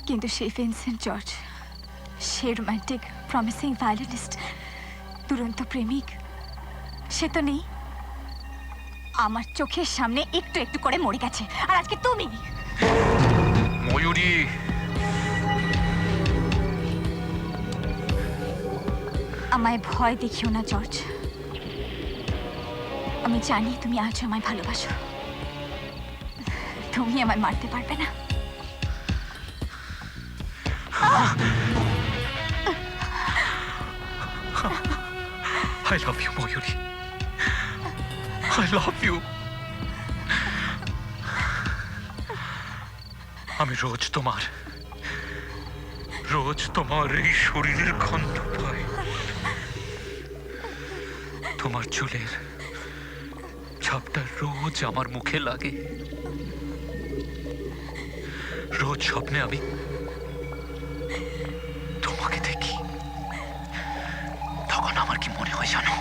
কিন্তু সেই ভিনসেন্ট জর্জ, সে রোমান্টিক প্রমিসিং ভায়োলিনিস্ট, দুরন্ত প্রেমিক, সে তো নেই। আমার চোখের সামনে একটু একটু করে মরে গেছে, আর আজকে তুমি। ময়ূরী, আমায় ভয় দেখিও না জর্জ। আমি জানি তুমি আজও আমায় ভালোবাসো, তুমি আমায় মারতে পারবে না। I love you, Mayuri. I love you. আমি রোজ তোমার এই শরীরের গন্ধ পাই, তোমার চুলের ছাপটা রোজ আমার মুখে লাগে। রোজ স্বপ্নে আমি তোমাকে দেখি, তখন আমার কি মনে হয় জানো?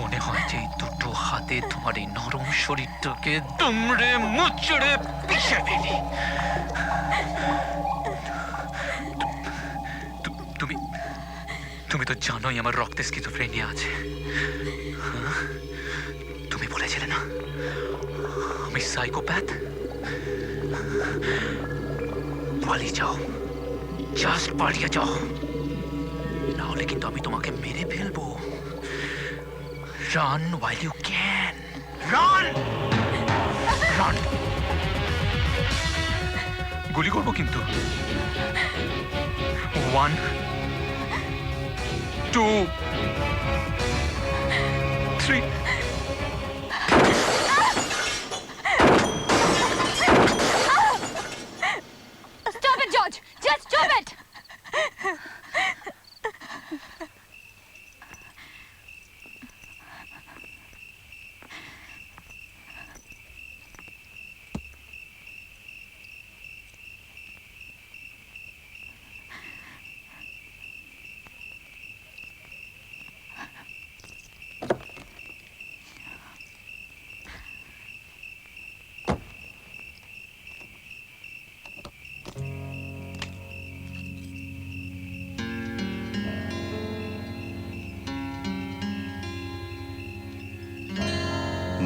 মনে হয় যে এই দুটো হাতে তোমার এই নরম শরীরটাকে দুমড়ে মুচড়ে পিষে ফেলি। তুমি তো জানোই আমার রক্তে স্কিজোফ্রেনিয়া আছে। তুমি বলেছিলে না আমি সাইকোপ্যাথ? পালিয়ে যাও, জাস্ট পালিয়ে যাও, নাহলে কিন্তু আমি তোমাকে মেরে ফেলবো। Run while you can. Run, run. গুলি করবো কিন্তু। 1 2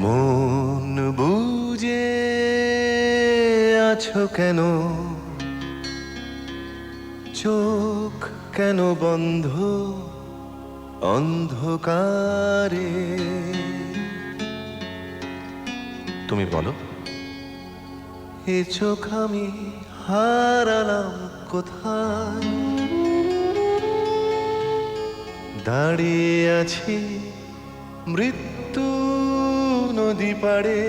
মন বুঝে আছো কেন, চোখ কেন বন্ধ অন্ধকারে? তুমি বলো, এ চোখ আমি হারালাম কোথায়? দাঁড়িয়ে আছি মৃত্যু নদী পাড়ে,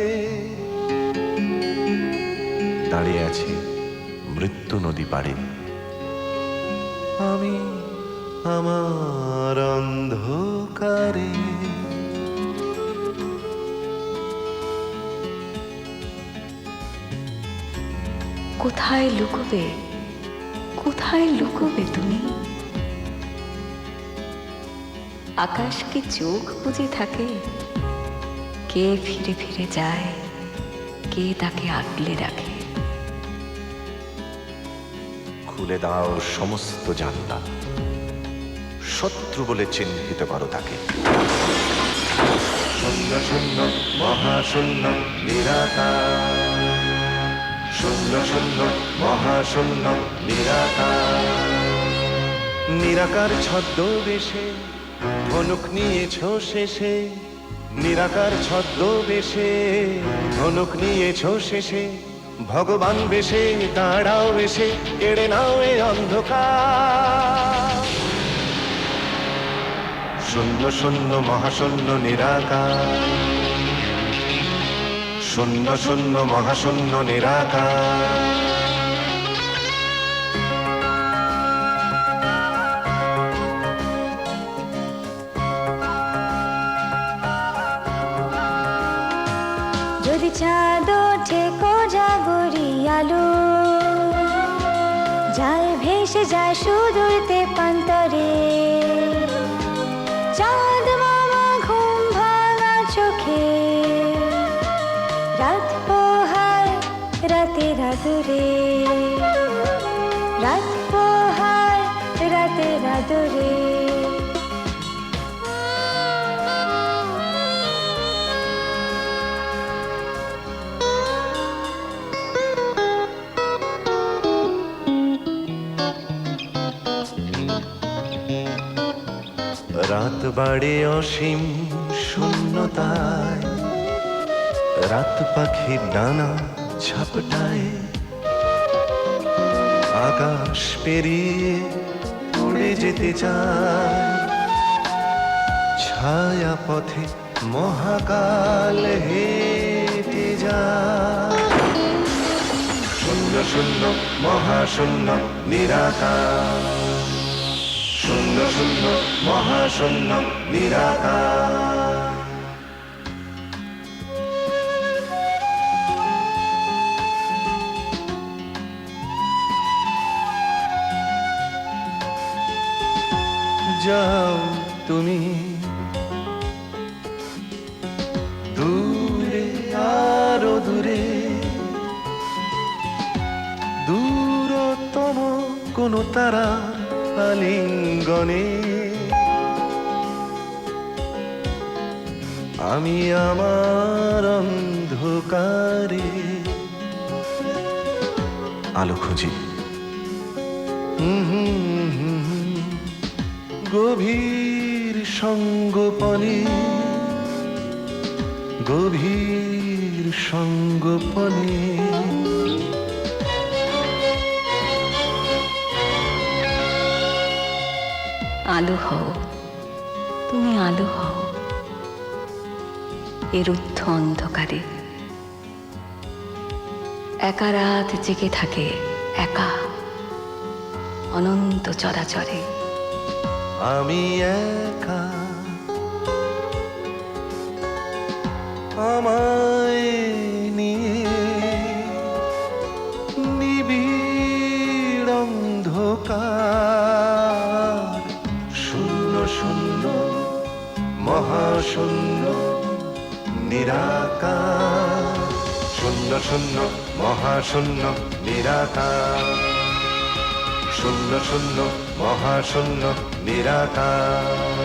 দাঁড়িয়ে আছি মৃত্যু নদী পাড়ে। আমি আমার অন্ধকারে। কোথায় লুকোবে, কোথায় লুকোবে তুমি? আকাশ কি চোখ বুজে থাকে? কে ফিরে ফিরে যায়, কে তাকে আগলে রাখে? খুলে দাও সমস্ত জানলা, শত্রু বলে চিহ্নিত করো তাকে। শূন্য শূন্য মহাশূন্য নিরাকার, শূন্য শূন্য মহাশূন্য নিরাকার। নিরাকার ছদ্মবেশে ধনুক নিয়েছ শেষে, নিরাকার ছদ্মবেশে ধনুক নিয়েছ শেষে। ভগবান বেশে দাঁড়াও বেশে, কেড়ে নাও এ অন্ধকার। শূন্য শূন্য মহাশূন্য নিরাকার, শূন্য শূন্য মহাশূন্য নিরাকার। যদি চাঁদ ওঠে কোজাগরি আলো, যায় ভেসে যায় সুদূরতে পান্তরে। চাঁদ মামা ঘুম ভাঙা চোখে, রাত পোহায় রাতের আদরে, রাত পোহায় রাতের আদরে। রাত বাড়ে অসীম শূন্যতায়, রাত পাখির ডানা ঝাপটায়। আকাশ পেরিয়ে উড়ে যেতে চায়, ছায়া পথে মহাকাল হেঁটে যায়। শূন্য শূন্য মহাশূন্য নিরাকার, শূন্য শূন্য মহাশূন্য নিরাকার। যাও তুমি দূরে, আরো দূরে, দূরতম কোন তারা আলিঙ্গনে। আমি আমার অন্ধকারে আলো খুঁজি। গভীর সঙ্গোপনে, গভীর সঙ্গোপনে। আলো হও, তুমি আলো হও এ রুদ্ধ অন্ধকারে। একা রাত জেগে থাকে, একা অনন্ত চরাচরে। আমি একা, আমায় নিয়ে নিবিড় অন্ধকার। শূন্য শূন্য মহাশূন্য নিরাকার, শূন্য শূন্য মহাশূন্য নিরাকার, শূন্য শূন্য মহাশূন্য নিরাকার,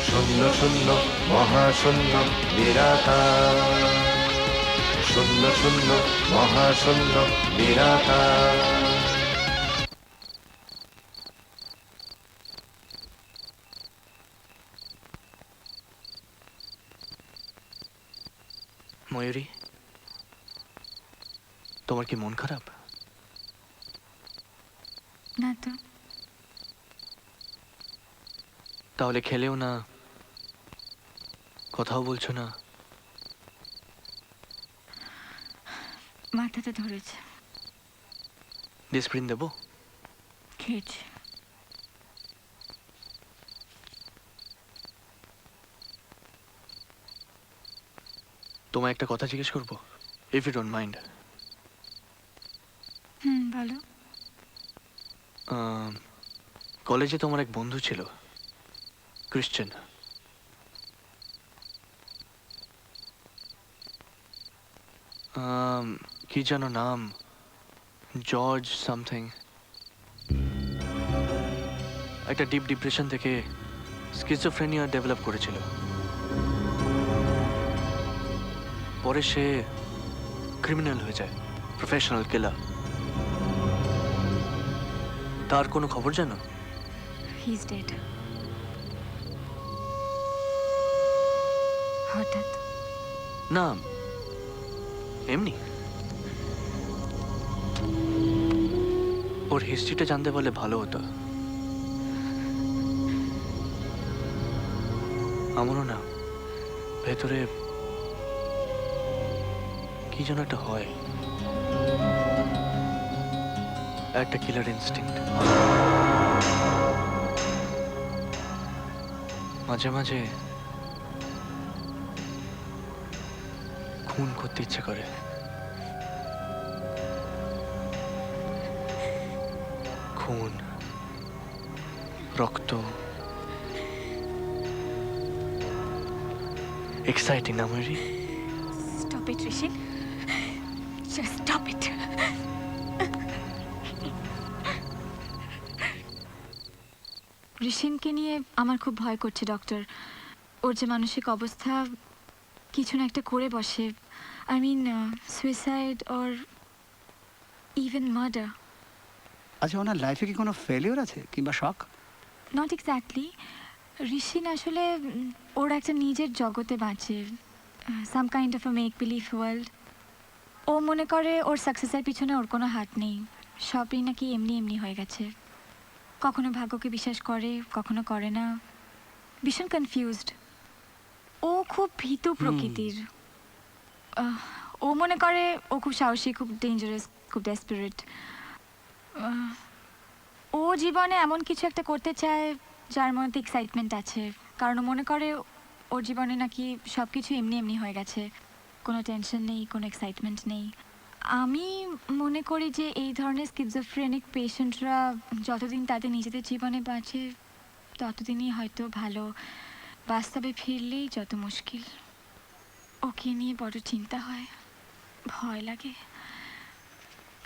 শূন্য শূন্য শূন্য মহাশূন্য নিরাকার, শূন্য শূন্য মহাশূন্য নিরাকার। ময়ূরী, তোমার কি মন খারাপ? না তো। তাহলে খেলেও না, কথাও বলছো না। মাথাটা ধরেছে। ডিসপ্রিন দেবো? খেয়েছি। তোমায় একটা কথা জিজ্ঞেস করবো, ইফ ইউ ডোন্ট মাইন্ড। বলো। কলেজে তোমার এক বন্ধু ছিল, ক্রিশ্চিয়ান। কি যেন নাম, জর্জ সামথিং। একটা ডিপ ডিপ্রেশন থেকে স্কিজোফ্রেনিয়া ডেভেলপ করেছিল। পরে সে ক্রিমিনাল হয়ে যায়, প্রফেশনাল কিলার। তার কোনো খবর জানো? He is dead. হঠাৎ না, এমনি। ওর হিস্ট্রিটা জানতে পারলে ভালো হতো। আমারও না ভেতরে কি যেন একটা হয়, একটা কিলার ইনস্টিংক্ট। মাঝে মাঝে খুন করতে ইচ্ছে করে। খুন, রক্ত, এক্সাইটিং না Mayuri? Stop it Rishi, just stop it. ঋষিনকে নিয়ে আমার খুব ভয় করছে ডক্টর। ওর যে মানসিক অবস্থা, কিছু না একটা করে বসে। I mean suicide or even murder. আচ্ছা, ওনার লাইফে কি কোনো ফেলিওর আছে কিংবা শক? Not exactly. ঋষিন আসলে ওর একটা নিজের জগতে বাঁচে, some kind of a make believe world. ও মনে করে ওর সাকসেসের পিছনে ওর কোনো হাত নেই, সবই নাকি এমনি এমনি হয়ে গেছে। কখনো ভাগ্যকে বিশ্বাস করে, কখনো করে না, ভীষণ কনফিউজড। ও খুব ভীতু প্রকৃতির। ও মনে করে ও খুব সাহসী, খুব ডেঞ্জারাস, খুব ডেসপারেট। ও জীবনে এমন কিছু একটা করতে চায় যার মধ্যে এক্সাইটমেন্ট আছে, কারণ ও মনে করে ওর জীবনে নাকি সব কিছু এমনি এমনি হয়ে গেছে, কোনো টেনশন নেই, কোনো এক্সাইটমেন্ট নেই। আমি মনে করি যে এই ধরনের স্কিজোফ্রেনিক পেশেন্টরা যতদিন তাদের নিজেদের জীবনে বাঁচে ততদিনই হয়তো ভালো, বাস্তবে ফিরলেই যত মুশকিল। ওকে নিয়ে বড় চিন্তা হয়, ভয় লাগে।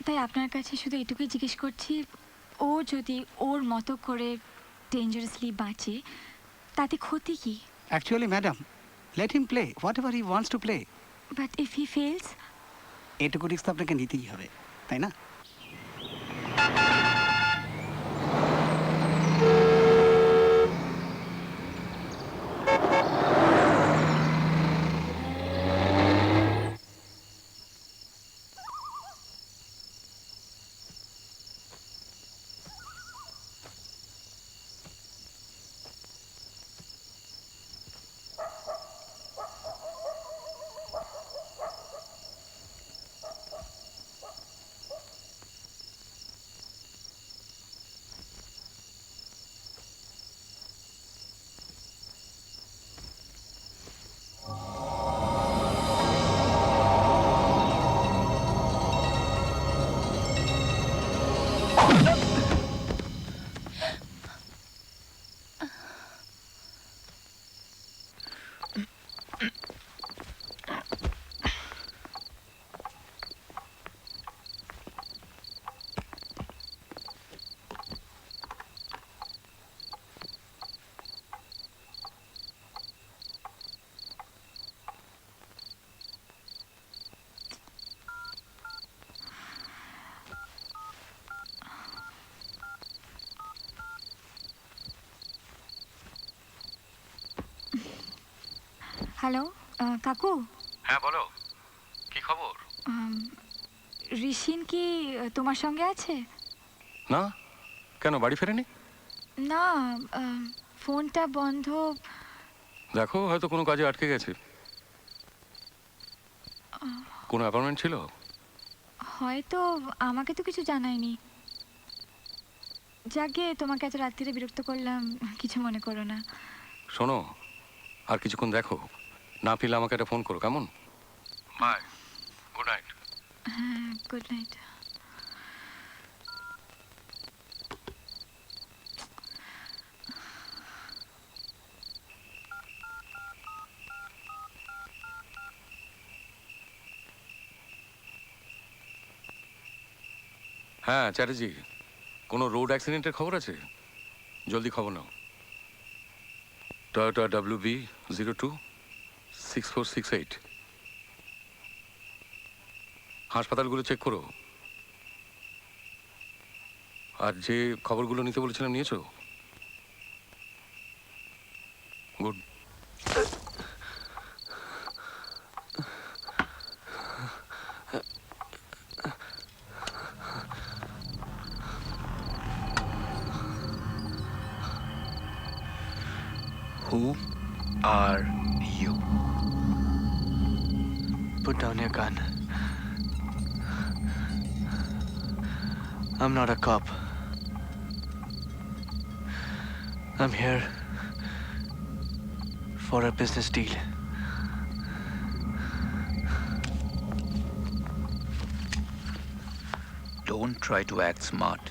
তাই আপনার কাছে শুধু এটুকুই জিজ্ঞেস করছি, ও যদি ওর মতো করে ডেঞ্জারাসলি বাঁচে তাতে ক্ষতি কি? Actually madam, let him play whatever he wants to play. But if he fails? এটুকু রিস্ক আপনাকে নিতেই হবে, তাই না? হ্যালো কাকু, হ্যাঁ বলো, কি খবর? ঋষিন কি তোমার সঙ্গে আছে? না, কেন বাড়ি ফেরেনি? না, ফোনটা বন্ধ। দেখো, হয়তো কোনো কাজে আটকে গেছে। কোনো অ্যাপয়েন্টমেন্ট ছিল? হয়তো, আমাকে তো কিছু জানায়নি। যাকে তোমাকে এত রাত্রিরে বিরক্ত করলাম, কিছু মনে করো না। শোনো, আর কিছুক্ষণ দেখো, না পেলে আমাকে একটা ফোন করো, কেমন? Bye, good night. হ্যাঁ, গুড নাইট। হ্যাঁ চ্যাটার্জি, কোনো রোড অ্যাক্সিডেন্টের খবর আছে? জলদি খবর নাও। Toyota WB026468। হাসপাতালগুলো চেক করো। আর যে খবরগুলো নিতে বলেছিলাম নিয়েছো? Good. Who are you? Put down your gun. I'm not a cop. I'm here for a business deal. Don't try to act smart.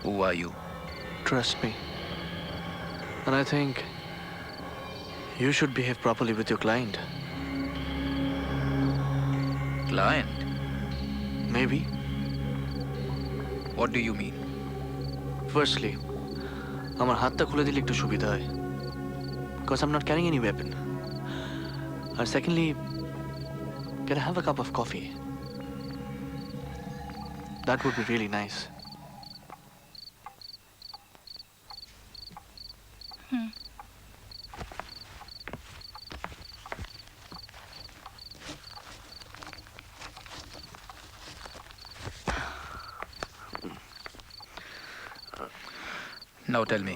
Who are you? Trust me. And I think you should behave properly with your client. Client? Maybe. What do you mean? Firstly, আমার হাতটা খুলে দিলে একটু সুবিধা হয়, because I'm not carrying any weapon. And secondly, can I have a cup of coffee? That would be really nice. Now tell me.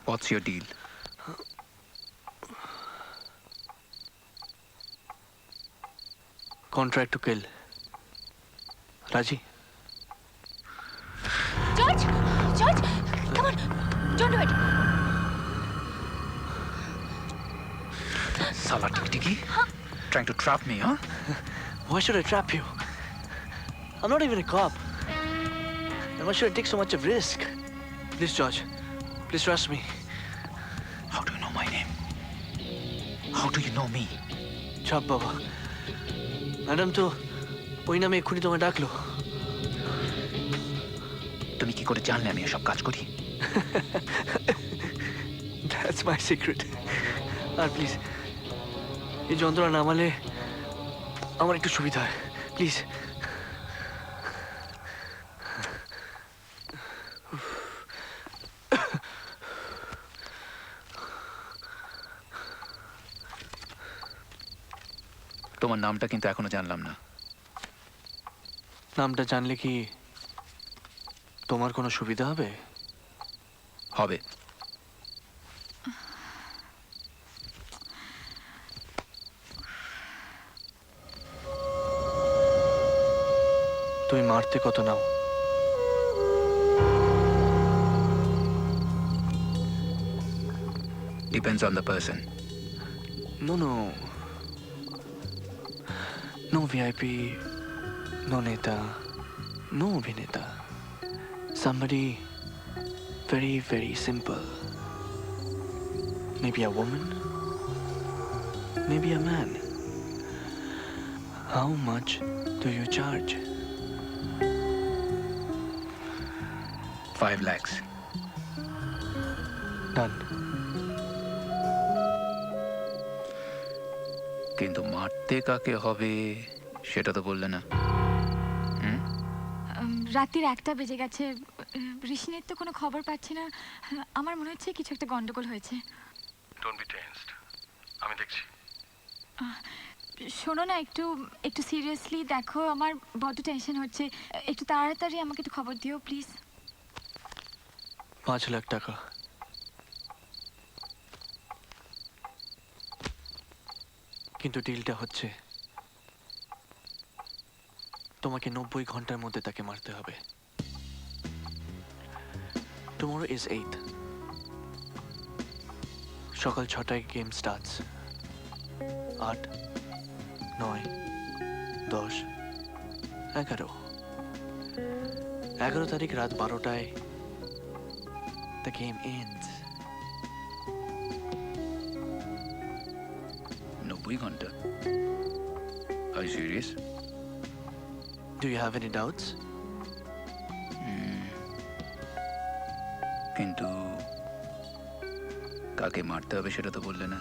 What's your deal? Contract to kill. Raji? George! George! Come on! Don't do it! Sala tiki-tiki? Trying to trap me, huh? Why should I trap you? I'm not even a cop. And why should I take so much of risk? Please, George. Please trust me. How do you know my name? How do you know me? চাপ বাবা, madam তো ওই নামে এক্ষুনি তোমায় ডাকলো। তুমি কি করে জানলে আমি এসব কাজ করি? That's my secret. R please, এই যন্ত্রণা নামালে আমার একটু সুবিধা হয়, প্লিজ। তোমার নামটা কিন্তু এখনো জানলাম না। নামটা জানলে কি তোমার কোনো সুবিধা হবে? হবে। তুমি মারতে কত নাও? Depends on the person. No. No VIP, no Neta, no Abhineta. Somebody very, very simple. Maybe a woman, maybe a man. How much do you charge? 5 lakhs. Done. কিন্তু মারতে কাকে হবে সেটা তো বললে না। রাত্রির 1টা বেজে গেছে। ঋষিনের তো কোনো খবর পাচ্ছি না। আমার মনে হচ্ছে কিছু একটা গন্ডগোল হয়েছে। ডোন্ট বি টেনসড, আমি দেখছি। শোনো না, একটু একটু সিরিয়াসলি দেখো, আমার বড্ড টেনশন হচ্ছে। একটু তাড়াতাড়ি আমাকে একটু খবর দিও প্লিজ। 5 লাখ টাকা। কিন্তু ডিলটা হচ্ছে তোমাকে 90 ঘন্টার মধ্যে তাকে মারতে হবে। Tomorrow is 8th। সকাল 6টায় গেম স্টার্টস। 8, 9, 10, 11। 11 তারিখ রাত 12টায় the game ends. 90 ঘন্টা? Are you serious? Do you have any doubts? কিন্তু কাকে মারতে হবে সেটা তো বললে না।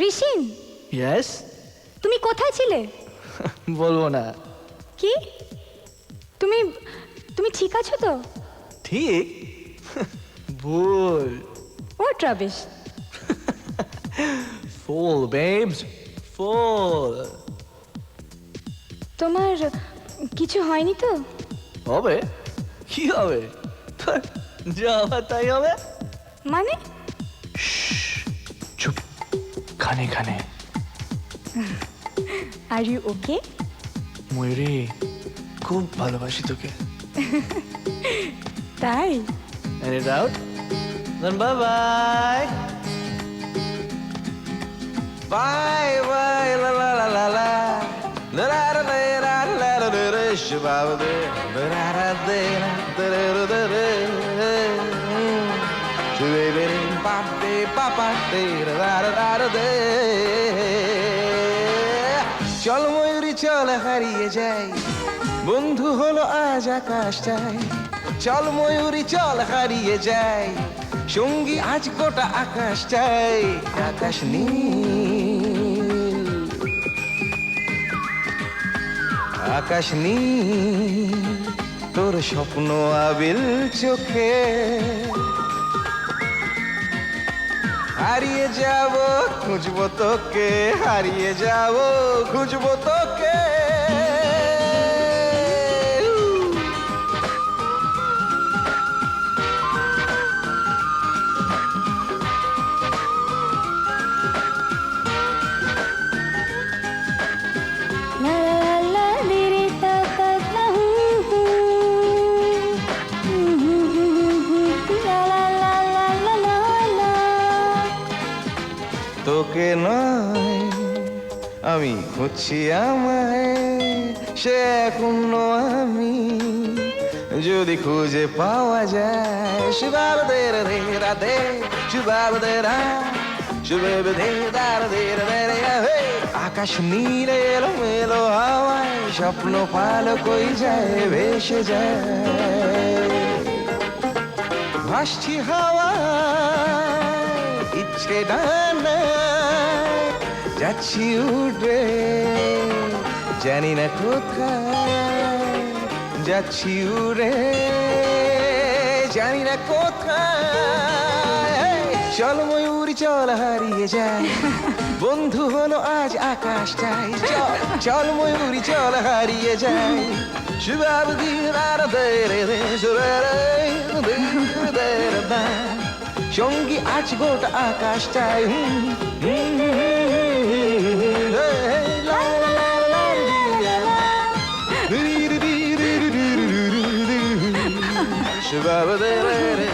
ঋষিন, यस তুমি কোথায় ছিলে? বলবো না। কি? তুমি তুমি ঠিক আছো তো? ঠিক? ভুল। What rubbish? Full babes, full. তোমার কিছু হয়নি তো? হবে? কি হবে? যা হবার তাই হবে। মানে? চুপ, খানে খানে। Are you okay? ময়ূরী, খুব ভালোবাসি তোকে। তাই? Any doubt? Then bye bye. Bye bye la la la la la. La la la la la la la la la. Shababa de la la la de la la la la la. Shababa de papi papa de la la la la de. চল ময়ূরী চল হারিয়ে যাই, বন্ধু হলো আজ আকাশ চাই। চল ময়ূরী চল হারিয়ে যাই, সঙ্গী আজ গোটা আকাশ চাই। আকাশ নীল, আকাশ নীল, তোর স্বপ্ন আবিল চোখে। হারিয়ে যাব খুঁজবো তোকে, হারিয়ে যাব খুঁজবো তোকে। La la la di ri ta ta ta la la la la la la la. তোকে নয় আমি খুঁজছি আমায়, সে এখনো আমি যদি খুঁজে পাওয়া যায়। শুভাব দে রে রাধে, শুভাব দে রা, শুভাব দে দার দে রে রে। আকাশ নীলে এলো মেলো হাওয়ায়, স্বপ্ন পালো কই যায় ভেসে যায়। ভাসছি হাওয়ায় ইচ্ছে ডানা, যাচ্ছি উড়ে জানি না কোথায়, যাচ্ছি উড়ে জানি না কোথায়। চল ময়ূরী চল হারিয়ে যাই, বন্ধু হলো আজ আকাশ চাই। চল চল ময়ূরী চল হারিয়ে যাই। শুভাব দিনার দে রে রে দে রে, সঙ্গী আজ গোটা আকাশ চাই। শুভাব দে রে রে।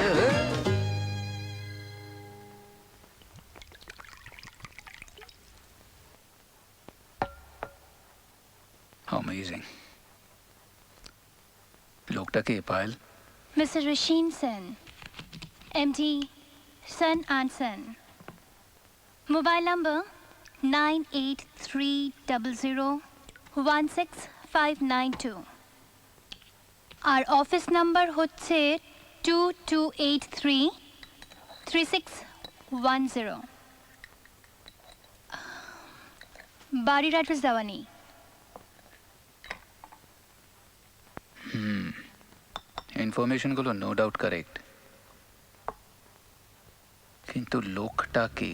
Amazing. লোকটা কে Payel? Mr. Rishin Sen, MD Sen and Sen. Mobile number 9830016592. R office number হচ্ছে 2283-3610। বাড়ির অ্যাড্রেস দেওয়া নেই। ইনফরমেশনগুলো নো ডাউট কারেক্ট, কিন্তু লোকটা কে?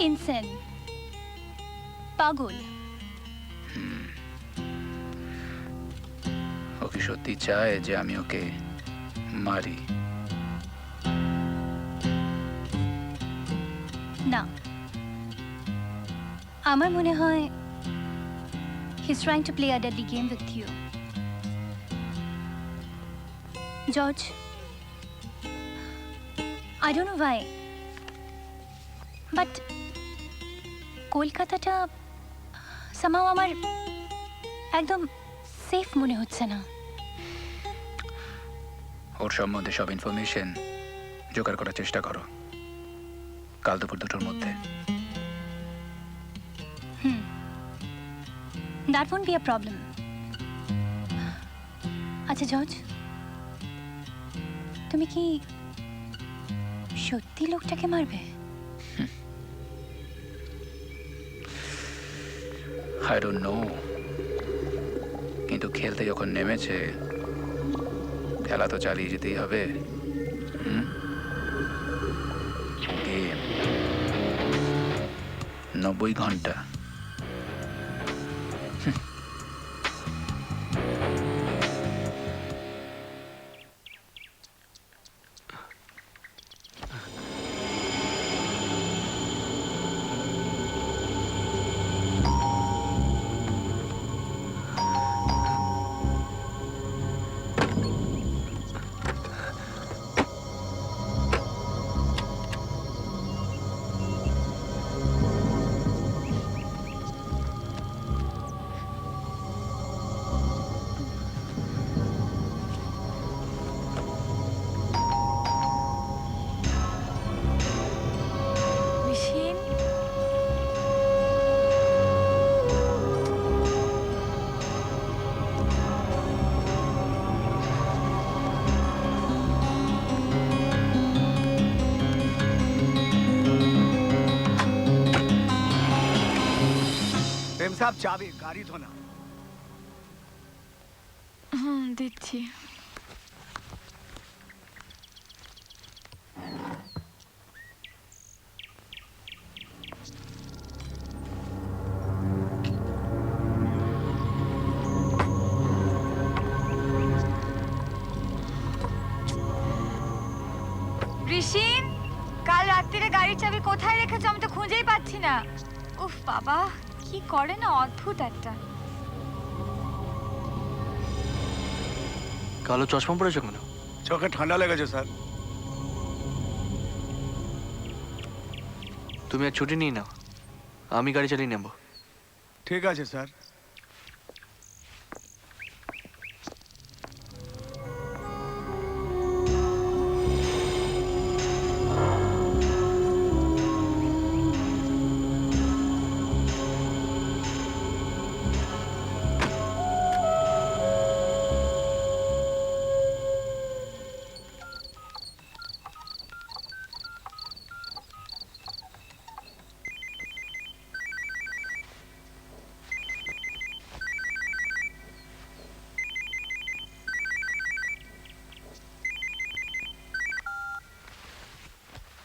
ইনসেন, পাগল। ও কি সত্যি চায় যে আমি ওকে মারি? না, আমার মনে হয় he's trying to play a deadly game with you. George, I don't know why, but কলকাতাটা somehow আমার একদম সেফ মনে হচ্ছে না। ওর সম্বন্ধে সব ইনফরমেশন জোগাড় করার চেষ্টা করো কাল দুপুর 2টোর মধ্যে। That won't be a problem. আচ্ছা জর্জ, তুমি কি সত্যি লোকটাকে মারবে? I don't know, কিন্তু খেলতে যখন নেমেছে খেলা তো চালিয়ে যেতেই হবে। গেম 90 ঘন্টা। साहब चाबी गाड़ी धोना। দিচ্ছি। ঋষিন, কাল রাত্রিরে গাড়ির চাবি কোথায় রেখেছো? আমি তো খুঁজেই পাচ্ছি না। উফ বাবা, কি করে না, অদ্ভুত একটা। কালো চশমা পড়েছো কেন? চোখে ঠান্ডা লেগেছে স্যার। তুমি আর ছুটি নিয়ে নাও, আমি গাড়ি চালিয়ে নেব। ঠিক আছে sir.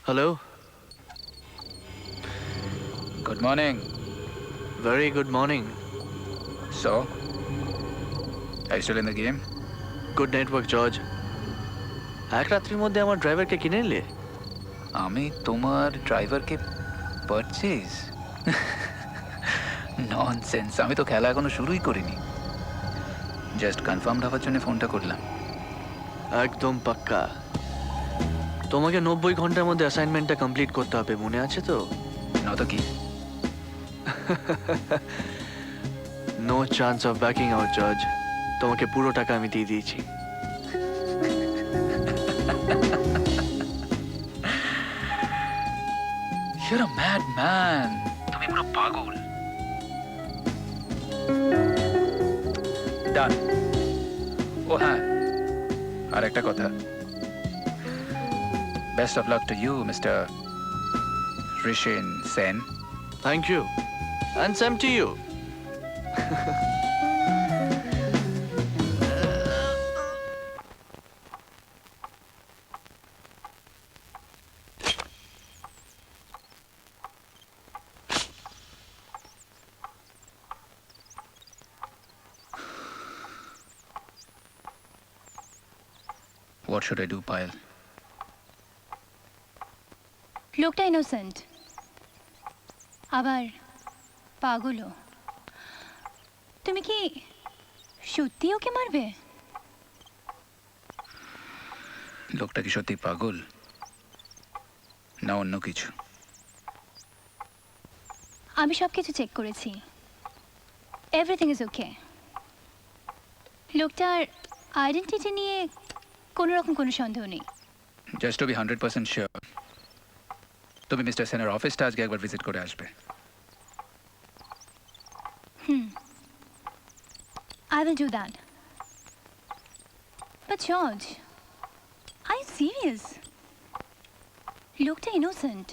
Hello. Good morning. Very good morning. So, are you still in the game? Good network, George. এক রাত্রির মধ্যে আমার ড্রাইভারকে কিনে নিলে? আমি তোমার ড্রাইভারকে পারচেজ? ননসেন্স, আমি তো খেলা এখনো শুরুই করিনি। জাস্ট কনফার্ম হওয়ার জন্য ফোনটা করলাম। একদম পাক্কা। তোমাকে 90 ঘন্টার মধ্যে অ্যাসাইনমেন্টটা কমপ্লিট করতে হবে, মনে আছে তো? নয়তো কি? No chance of backing out, George. তোমাকে পুরো টাকা আমি দিয়ে দিয়েছি। You're a mad man. তুমি পুরো পাগল। ডান। ও হ্যাঁ, আর একটা কথা, best of luck to you mister Rishen Sen. Thank you. And same to you. What should I do, Payal? লোকটা ইনোসেন্ট, আবার পাগলও। তুমি কি সত্যি ওকে মারবে? লোকটা কি সত্যি পাগল না অন্য কিছু? আমি সব কিছু চেক করেছি, এভরিথিং ইজ ওকে। লোকটার আইডেন্টিটি নিয়ে কোনো রকম কোনো সন্দেহ নেই। জাস্ট টু বি 100% শিওর, তুমি মিস্টার সেনের অফিসটা আজকে একবার ভিজিট করে আসবে। I will do that. But George, are you serious? Looked innocent.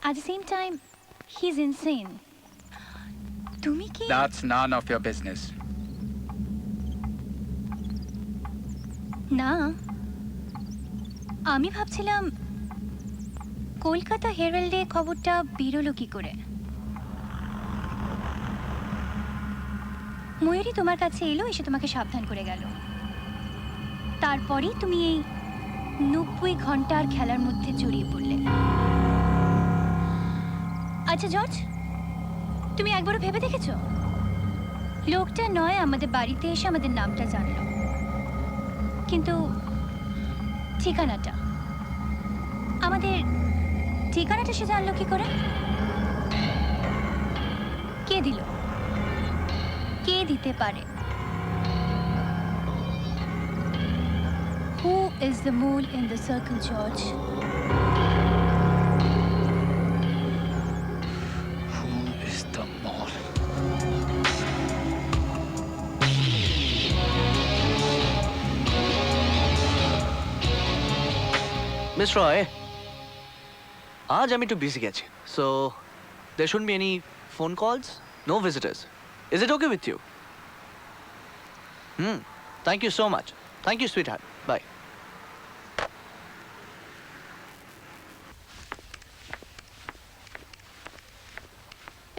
At the same time, he's insane. Tumi ki? That's none of your business. না, আমি ভাবছিলাম কলকাতা হেরাল্ডে খবরটা বেরোলো কি করে। ময়ূরী তোমার কাছে এলো, এসে তোমাকে সাবধান করে গেল, তারপরেই তুমি এই 90 ঘন্টার খেলার মধ্যে জড়িয়ে পড়লে। আচ্ছা জর্জ, তুমি একবারও ভেবে দেখেছো লোকটা নয় আমাদের বাড়িতে এসে আমাদের নামটা জানলো, কিন্তু ঠিকানাটা, আমাদের ঠিকানাটা সে জানলো কি করে? কে দিল? কে দিতে পারে? Who is the mole in the circle, George? Who is the mole? Miss Roy, আজ আমি একটু বিজি গেছি, so there shouldn't be any phone calls, no visitors. Is it okay with you? Thank you so much. Thank you, sweetheart. Bye.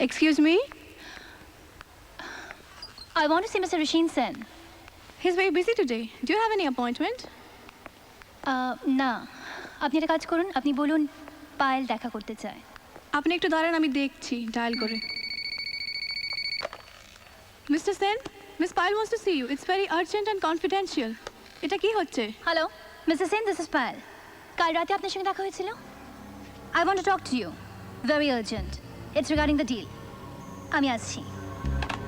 Excuse me? I want to see Mr. Rishin Sen. He's very busy today. Do you have any appointment? না, আপনি একটা কাজ করুন, আপনি বলুন পায়েল দেখা করতে চায়। আপনি একটু দাঁড়ান, আমি দেখছি ডায়াল করে। Mr. Sen, Miss Payal wants to see you. It's very urgent and confidential. এটা কি হচ্ছে? Hello mister Sen, this is Payel. কাল রাতে আপনার সঙ্গে দেখা হয়েছিল। I want to talk to you, very urgent. It's regarding the deal. আমি আসছি।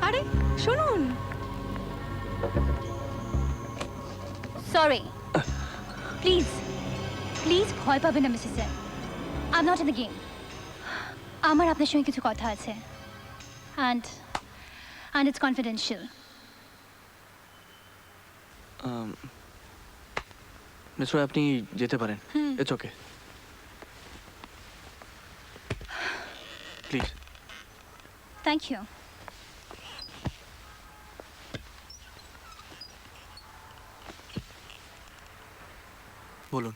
আরে শুনুন। সরি, প্লিজ প্লিজ ভয় পাবেন না Mrs Sen. I am not in the game. আমার আপনার সঙ্গে কিছু কথা আছে, and it's confidential. Miss Roy, আপনি যেতে পারেন। It's okay, please. Thank you. বলুন।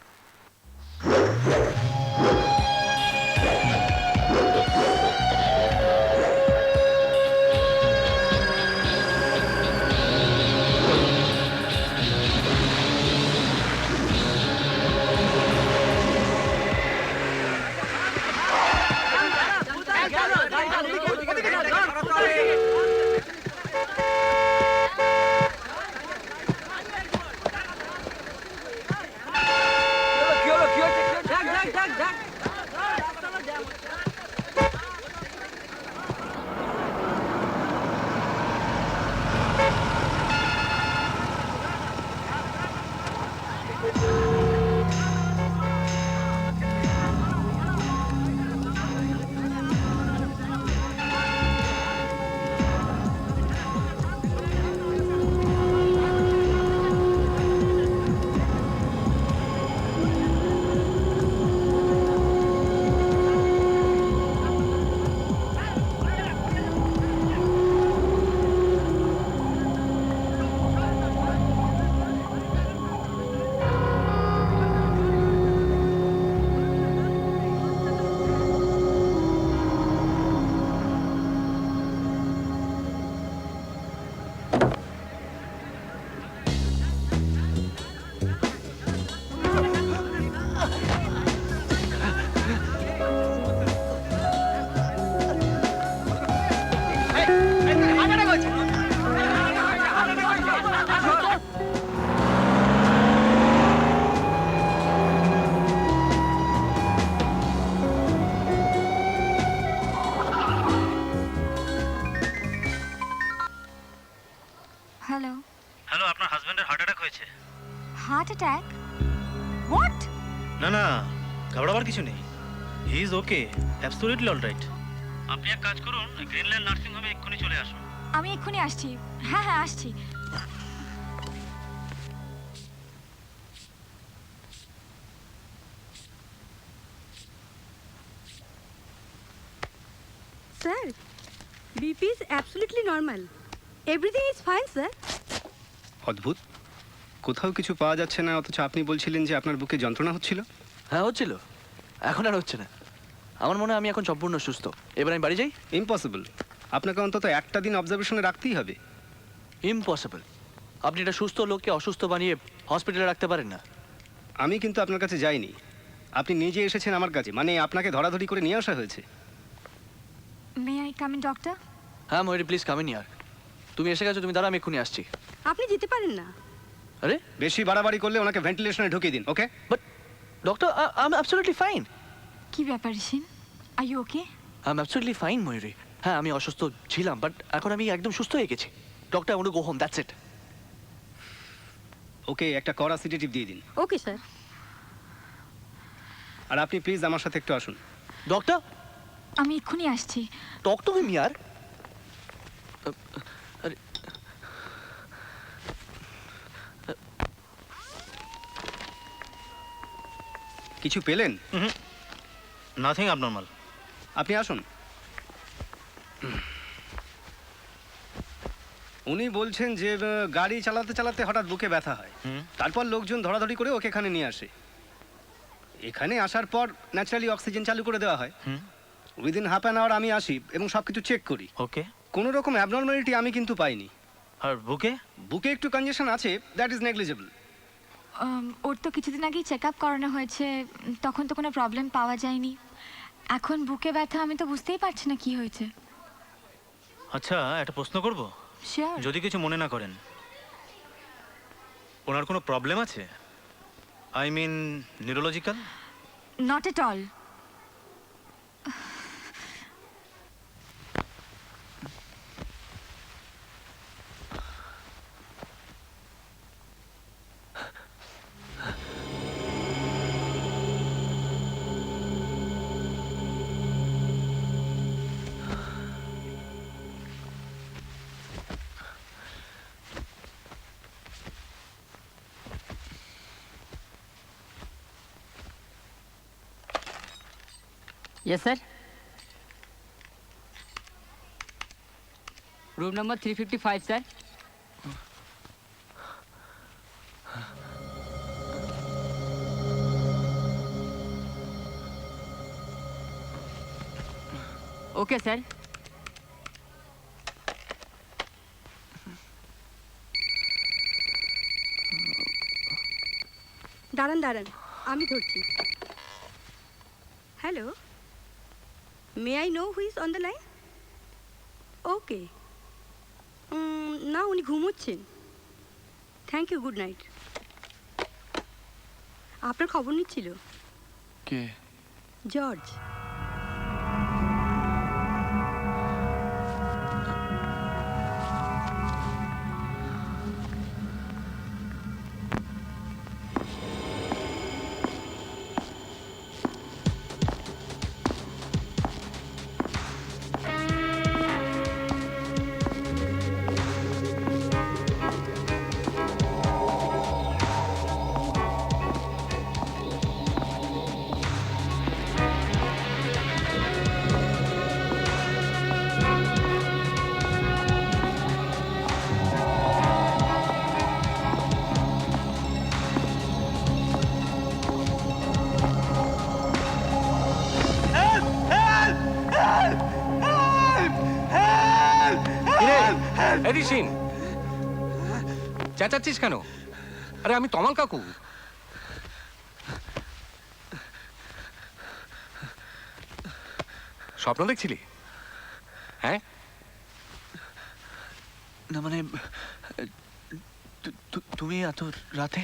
হোয়াট? না না, ঘাবড়াবার কিছু নেই। He is okay, absolutely alright. আপনি এক কাজ করুন, গ্রিনল্যান্ড নার্সিং হোমে এক্ষুনি চলে আসুন। আমি এক্ষুনি আসছি। হ্যাঁ হ্যাঁ আসছি। Sir, BP is absolutely normal. Everything is fine sir. অদ্ভুত, কোথাও কিছু পাওয়া যাচ্ছে না, অথচ আপনি বলছিলেন যে আপনার বুকে যন্ত্রণা হচ্ছিল। হ্যাঁ হচ্ছিল, এখন আর হচ্ছে না। আমার মনে হয় আমি এখন সম্পূর্ণ সুস্থ। এবার আমি বাড়ি যাই? ইম্পসিবল, আপনাকে অন্তত একটা দিন অবজারভেশনে রাখতেই হবে। ইম্পসিবল? আপনি একটা সুস্থ লোককে অসুস্থ বানিয়ে হসপিটালে রাখতে পারেন না। আমি কিন্তু আপনার কাছে যাইনি, আপনি নিজে এসেছেন আমার কাছে, মানে আপনাকে ধরাধরি করে নিয়ে আসা হয়েছে। May I come in doctor? হ্যাঁ ময়ূরী, প্লিজ কাম ইন ইয়ার। তুমি এসে গেছো, তুমি দাঁড়া, আমি এক্ষুনি আসছি। আপনি যেতে পারেন না। আরে বেশি বাড়াবাড়ি করলে ওনাকে ভেন্টিলেশনে ঢুকিয়ে দিন, okay? But doctor, I am absolutely fine. কি ব্যাপার Rishin? Are you okay? I am absolutely fine Mayuri. হ্যাঁ আমি অসুস্থ ছিলাম, বাট এখন আমি একদম সুস্থ হয়ে গেছি। Doctor, I want to go home, that's it. Okay, একটা কড়া সিডেটিভ দিয়ে দিন। Okay sir. আর আপনি প্লিজ আমার সাথে একটু আসুন। ডক্টর, আমি এক্ষুনি আসছি। টক টু হিম ইয়ার। আরে কিছু পেলেন? Nothing abnormal. আপনি আসুন। উনি বলছেন যে গাড়ি চালাতে চালাতে হঠাৎ বুকে ব্যথা হয়, তারপর লোকজন ধরাধরি করে ওকে এখানে নিয়ে আসে। এখানে আসার পর ন্যাচারালি অক্সিজেন চালু করে দেওয়া হয়। উইদিন হাফ অ্যান আওয়ার আমি আসি এবং সব কিছু চেক করি। ওকে, কোনো রকম অ্যাবনর্মালিটি আমি কিন্তু পাইনি। আর বুকে? বুকে একটু কনজেশন আছে, দ্যাট ইজ নেগলিজেবল। ওর তো কিছুদিন আগেই চেক আপ করানো হয়েছে, তখন তো কোনো প্রবলেম পাওয়া যায়নি। এখন বুকে ব্যথা, আমি তো বুঝতেই পারছি না কি হয়েছে। আচ্ছা, একটা প্রশ্ন করব? শিওর। যদি কিছু মনে না করেন, ওনার কোনো প্রবলেম আছে? I mean neurological? Not at all. Yes, sir. Room number 355, sir. Okay, sir. দাঁড়ান দাঁড়ান, আমি ধরছি। Hello, may I know who is on the line? Okay, না উনি ঘুমোচ্ছেন। Thank you, good night. আপনার খবর নিচ্ছিল। কে? জর্জ। এডিসিন, চেঁচাচ্ছিস কেন? আরে আমি তমাল কাকু। স্বপ্ন দেখছিলি? হ্যাঁ না মানে তুমি এত রাতে?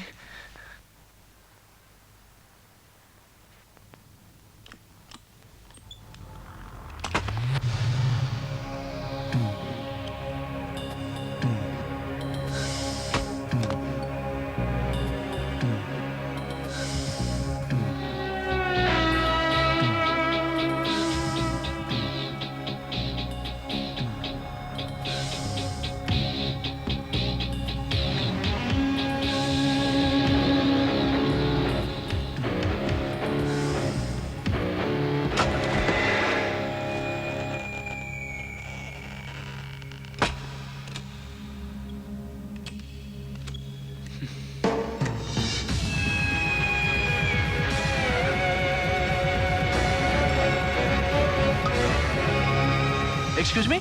এক্সকিউজ মি,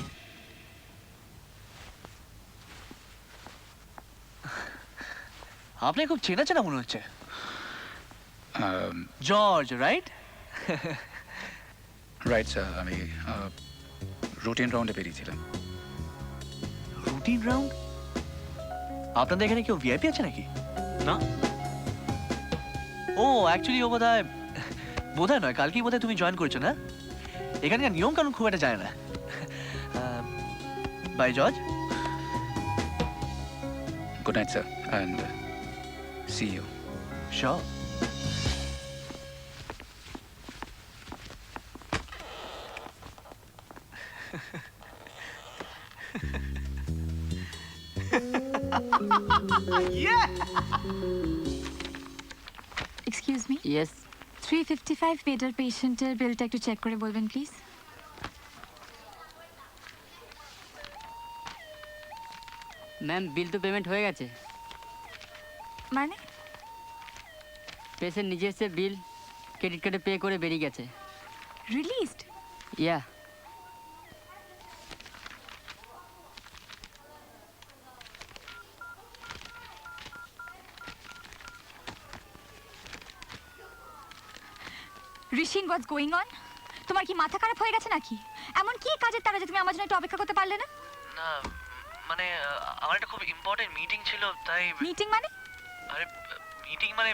আপনাকে খুব চেনা চেনা মনে হচ্ছে। George, right? রাইট স্যার, আমি রুটিন রাউন্ডে বেরিয়েছিলাম। Routine round? আপনাদের এখানে কেউ ভিআইপি আছে নাকি? না। ও অ্যাকচুয়ালি ও বোধহয় নয়, কালকেই বোধহয় তুমি জয়েন করেছো না? এখানকার নিয়ম কানুন খুব একটা যায় না। Bye George. Good night sir, and see you. Sure. Excuse me. Yes 355 বেডের পেশেন্টের বিলটা একটু চেক করে বলবেন প্লিজ। ম্যাম বিল তো পেমেন্ট হয়ে গেছে। মানে? পেশেন্ট নিজে এসে বিল ক্রেডিট কার্ডে পে করে বেরিয়ে গেছে। Released? Yeah. Rishin, what's going on? তোমার কি মাথা খারাপ হয়ে গেছে নাকি? এমন কি কাজের তারা যে তুমি আমার জন্য একটু অপেক্ষা করতে পারলে না? না মানে আমার একটা খুব ইম্পর্টেন্ট মিটিং ছিল, তাই। মিটিং মানে? আরে মিটিং মানে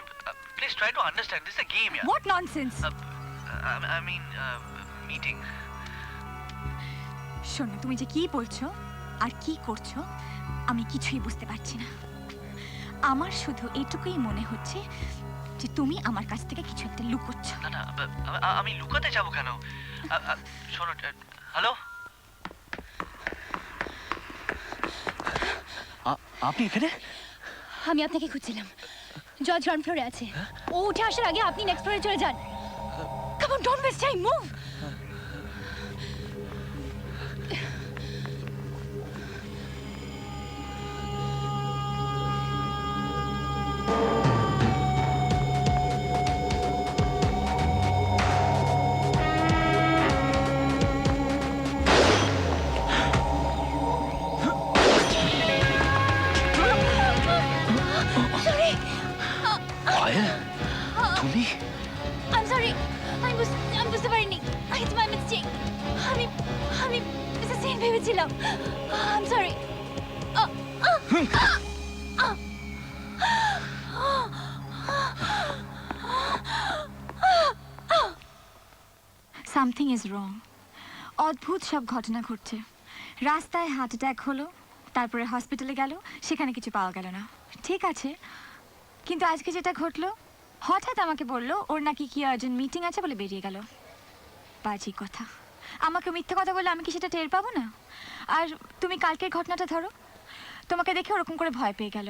please try to understand, this is a game ইয়ার। What nonsense? I mean meeting. শোনো, তুমি যে কি বলছো আর কি করছো আমি কিছুই বুঝতে পারছি না। আমার শুধু এটুকুই মনে হচ্ছে যে তুমি আমার কাছ থেকে কিছু একটা লুকোচ্ছ। না না, আমি লুকাতে যাব কেন? শোনো, হ্যালো, আপনি এখানে? আমি আপনাকে খুঁজছিলাম। জর্জ গ্রাউন্ড ফ্লোরে আছে। ও উঠে আসার আগে আপনি নেক্সট ফ্লোরে চলে যান। Come on, don't waste time, move. তুমি? I'm sorry. আমি বুঝতে পারিনি। It's my mistake. আমি মিসেস সেন ভেবেছিলাম। I'm sorry. Something is wrong. অদ্ভুত সব ঘটনা ঘটছে। রাস্তায় হার্ট অ্যাটাক হলো, তারপরে হসপিটালে গেল, সেখানে কিছু পাওয়া গেল না। ঠিক আছে, কিন্তু আজকে যেটা ঘটলো, হঠাৎ আমাকে বললো ওর নাকি কি আর্জেন্ট মিটিং আছে বলে বেরিয়ে গেল। বাজি কথা। আমাকে মিথ্যে কথা বললে আমি কি সেটা টের পাবো না? আর তুমি কালকের ঘটনাটা ধরো, তোমাকে দেখে ওরকম করে ভয় পেয়ে গেল।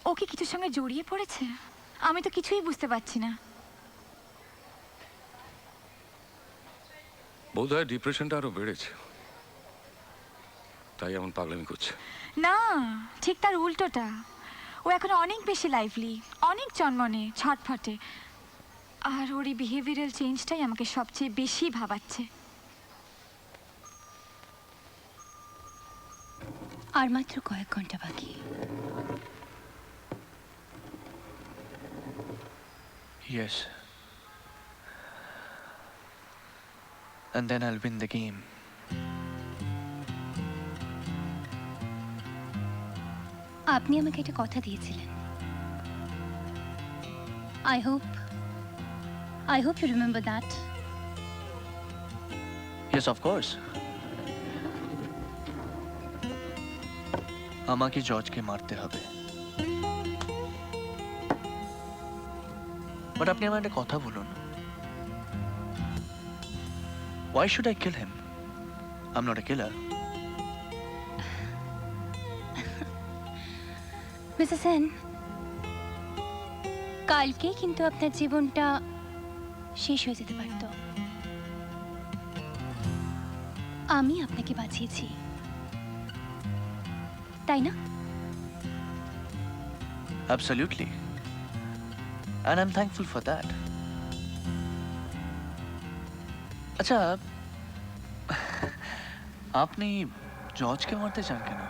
ও কি কিছুর সঙ্গে জড়িয়ে পড়েছে? আমি তো কিছুই বুঝতে পারছি না। বোধহয় ডিপ্রেশনটা আরো বেড়েছে, তাই এমন পাগলামি করছে। না, ঠিক তার উল্টোটা। ও এখন অনেক বেশি লাইভলি, অনেক জন্মনে, ছটফটে। আর ওর এই বিহেভিয়ারাল চেঞ্জটাই আমাকে সবচেয়ে বেশি ভাবাচ্ছে। আর মাত্র কয়েক ঘন্টা বাকি। Yes. And then I'll win the game. আপনি আমাকে একটা কথা দিয়েছিলেন। I hope you remember that. Yes, of course. আমাকে জর্জকে মারতে হবে। বাট আপনি আমার একটা কথা বলুন। Why should I kill him? I'm not a killer. Mrs Sen, কালকে কিন্তু আপনার জীবনটা শেষ হয়ে যেতে পারত। আমি আপনাকে বাঁচিয়েছি, তাই না? Absolutely. And I'm thankful for that. আচ্ছা, আপনি জর্জকে মারতে চান কেন?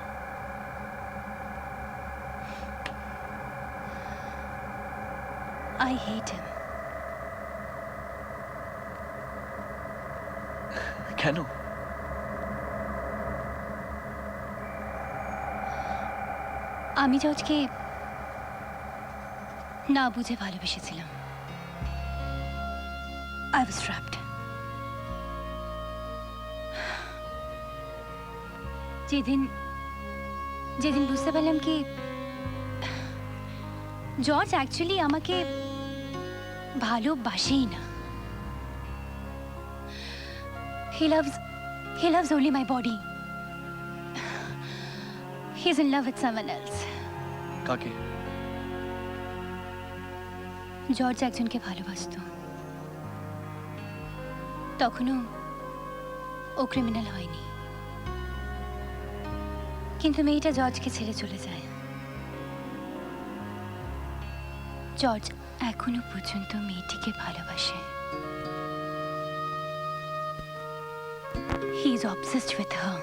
I hate him. কেন? আমি জর্জকে না বুঝে ভালোবেসেছিলাম। I was trapped. যেদিন বুঝতে পারলাম কি জর্জ অ্যাকচুয়ালি আমাকে ভালোবাসেই না। He loves only my body. He's in love with someone else. কাকে? জর্জ একজনকে ভালোবাসতো, তখনও ও ক্রিমিনাল হয়নি, কিন্তু মেয়েটা জর্জকে ছেড়ে চলে যায়। জর্জ এখনো পর্যন্ত মেয়েটিকে ভালোবাসে। He is obsessed with her.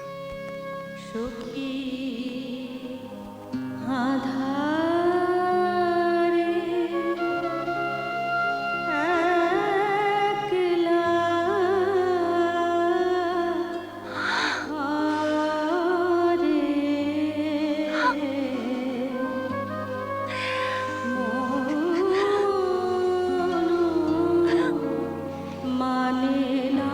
সখী আধারে একলা মানে না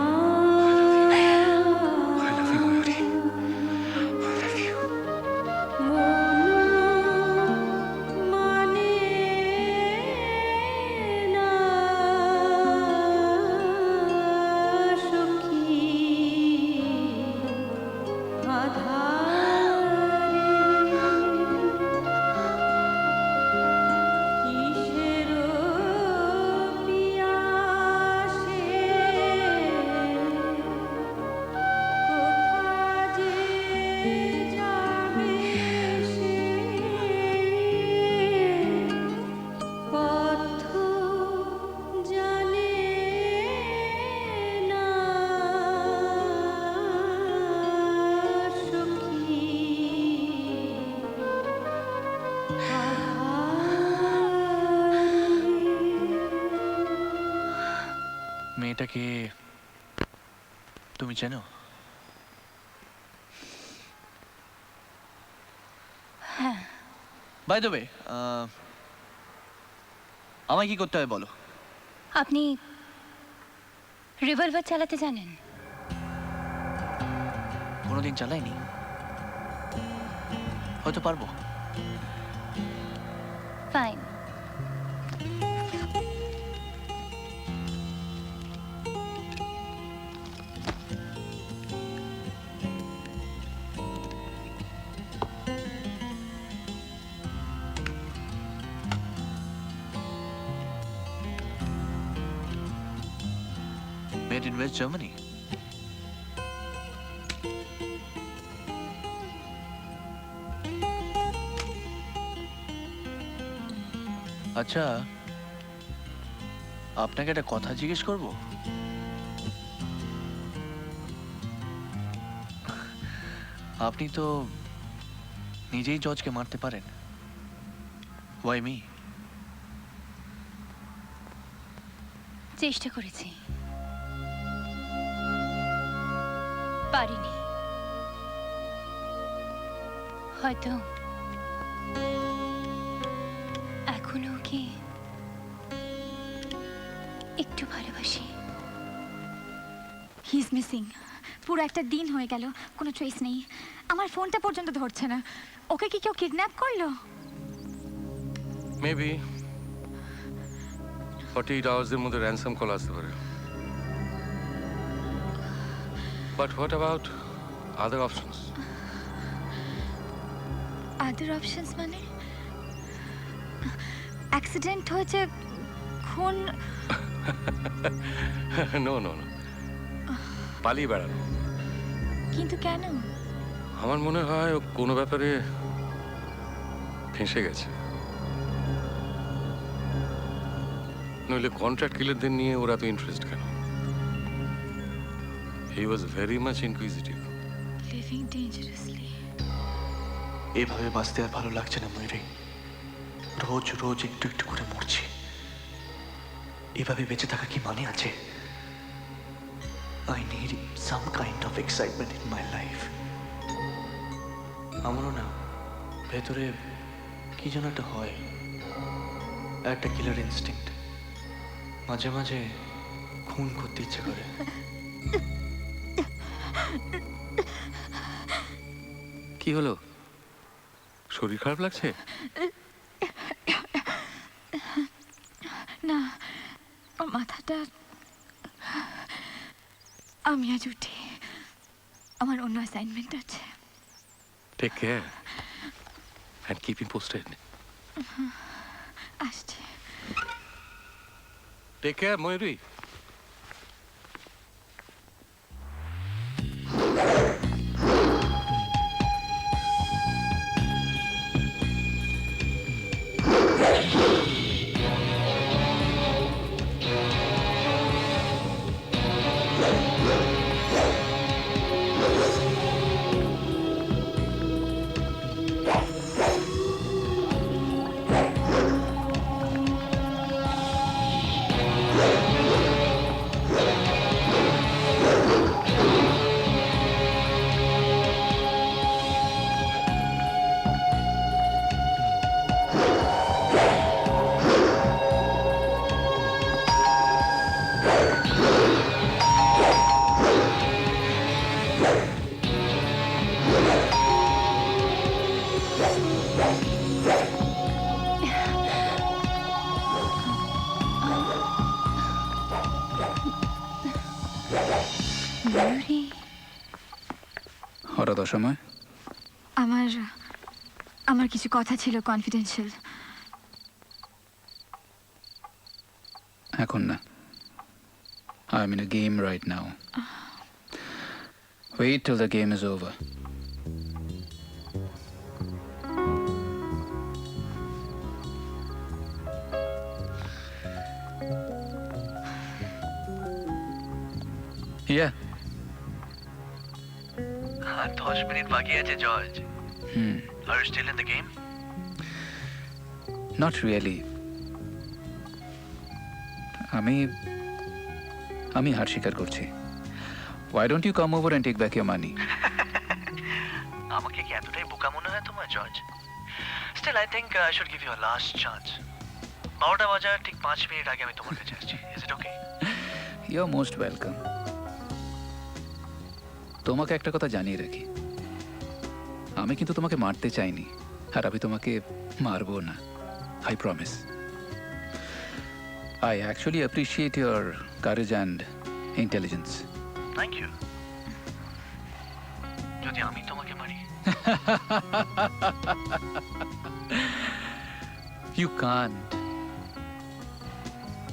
মেয়েটাকে তুমি চেনো? হ্যাঁ। বাই দ্য ওয়ে, আমায় কি করতে হবে বলো? আপনি রিভলভার চালাতে জানেন? কোনোদিন চালাইনি, হয়তো পারবো। Fine. Made in West Germany. আচ্ছা, আপনাকে একটা কথা জিজ্ঞেস করব? আপনি তো নিজেই জর্জকে মারতে পারেন। Why me? চেষ্টা করেছি, পারিনি। হয়তো এখনো ওকে একটু ভালোবাসি। He is missing. পুরো একটা দিন হয়ে গেল, কোনো ট্রেস নেই। আমার ফোনটা পর্যন্ত ধরছে না। ওকে কি কেউ কিডন্যাপ করলো? মেবি 48 আওয়ার্সের মধ্যে র্যানসাম কল আসতে পারে। But what about other options? Other options মানে? অ্যাক্সিডেন্ট হয়েছে, খুন? নো নো নো, পালিয়ে বেড়ানো। কিন্তু কেন? আমার মনে হয় ও কোনো ব্যাপারে ফেঁসে গেছে, নইলে কন্ট্রাক্ট কিলারদের নিয়ে ওরা তো ইন্টারেস্ট কেন? He was very much inquisitive. living dangerously. এভাবে বাঁচতে আর ভালো লাগছে না ময়ূরী। রোজ রোজ একটু একটু করে মরছি। এভাবে বেঁচে থাকা কি মানে আছে? I need some kind of excitement in my life. আমারও না ভেতরে কি যেন একটা হয়, একটা কিলার ইনস্টিংক্ট। মাঝে মাঝে খুন করতে ইচ্ছে করে। কি হলো? শরীর খারাপ লাগছে? না, আমার মাথাটা, আমি আজ উঠি, আমার অন্য অ্যাসাইনমেন্ট আছে। Take care and keep me posted. আসছি। Take care Mayuri. ময়ূরী, হঠাৎ অসময়? আমার কিছু কথা ছিল, কনফিডেন্সিয়াল। এখন না। I'm in a game right now. Wait till the game is over. Yeah. আর 10 মিনিট বাকি আছে George. Are you still in the game? Not really. আমি হার স্বীকার করছি। Why don't you come over and take back your money? আমাকে কি এতটাই বোকা মনে হয় তোমার George? Still I think I should give you a last chance. 12টা বাজার ঠিক 5 মিনিট আগে আমি তোমার কাছে আসছি। Is it okay? You're most welcome. তোমাকে একটা কথা জানিয়ে রাখি, আমি কিন্তু তোমাকে মারতে চাইনি, আর আমি তোমাকে মারবো না। I promise. I actually appreciate your courage and intelligence. Thank you. যদি আমি তোমাকে মারি? You can't.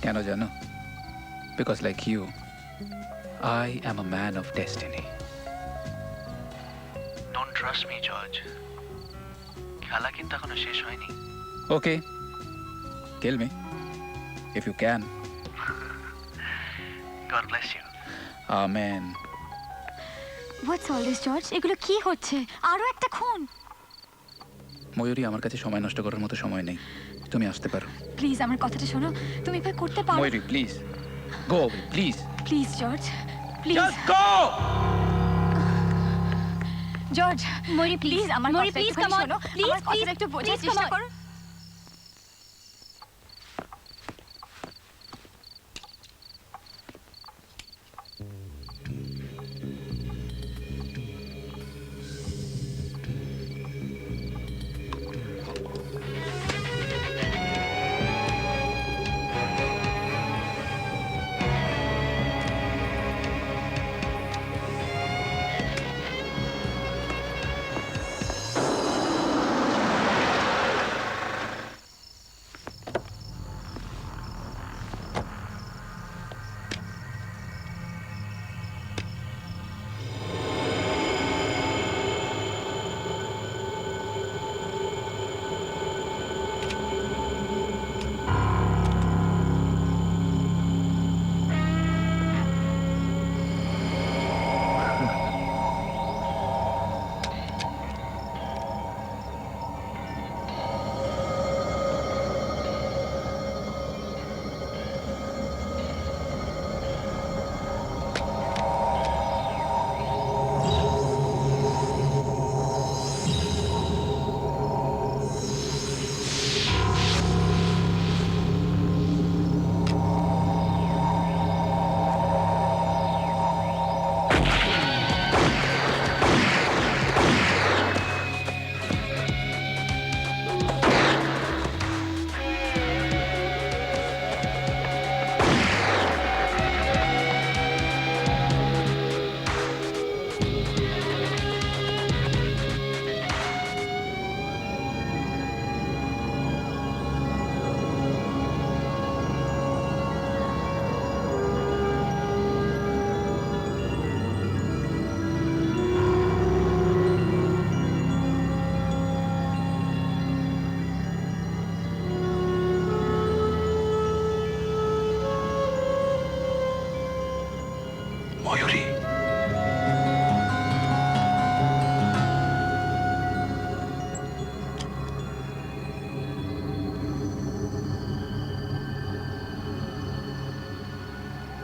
কেন জানো? Because like you, I am a man of destiny. Don't trust me, George. খেলা কিন্তু এখনো শেষ হয়নি। Okay. Kill me. If you can. God bless you. Amen. What's all this George? এগুলো কি হচ্ছে? আরো একটা খুন? ময়ূরী, আমার কাছে সময় নষ্ট করার মতো সময় নেই। তুমি আসতে পারো। প্লিজ আমার কথাটা শোনো, তুমি এভাবে করতে পারো? Mayuri, please go away, please. Please George, please Just go! George, Mayuri please আমার ময়ূরী, কথাটা please একটুখানি come on. শোনো, Please, আমার কথাটা please, একটু বোঝার please come চেষ্টা on. করো।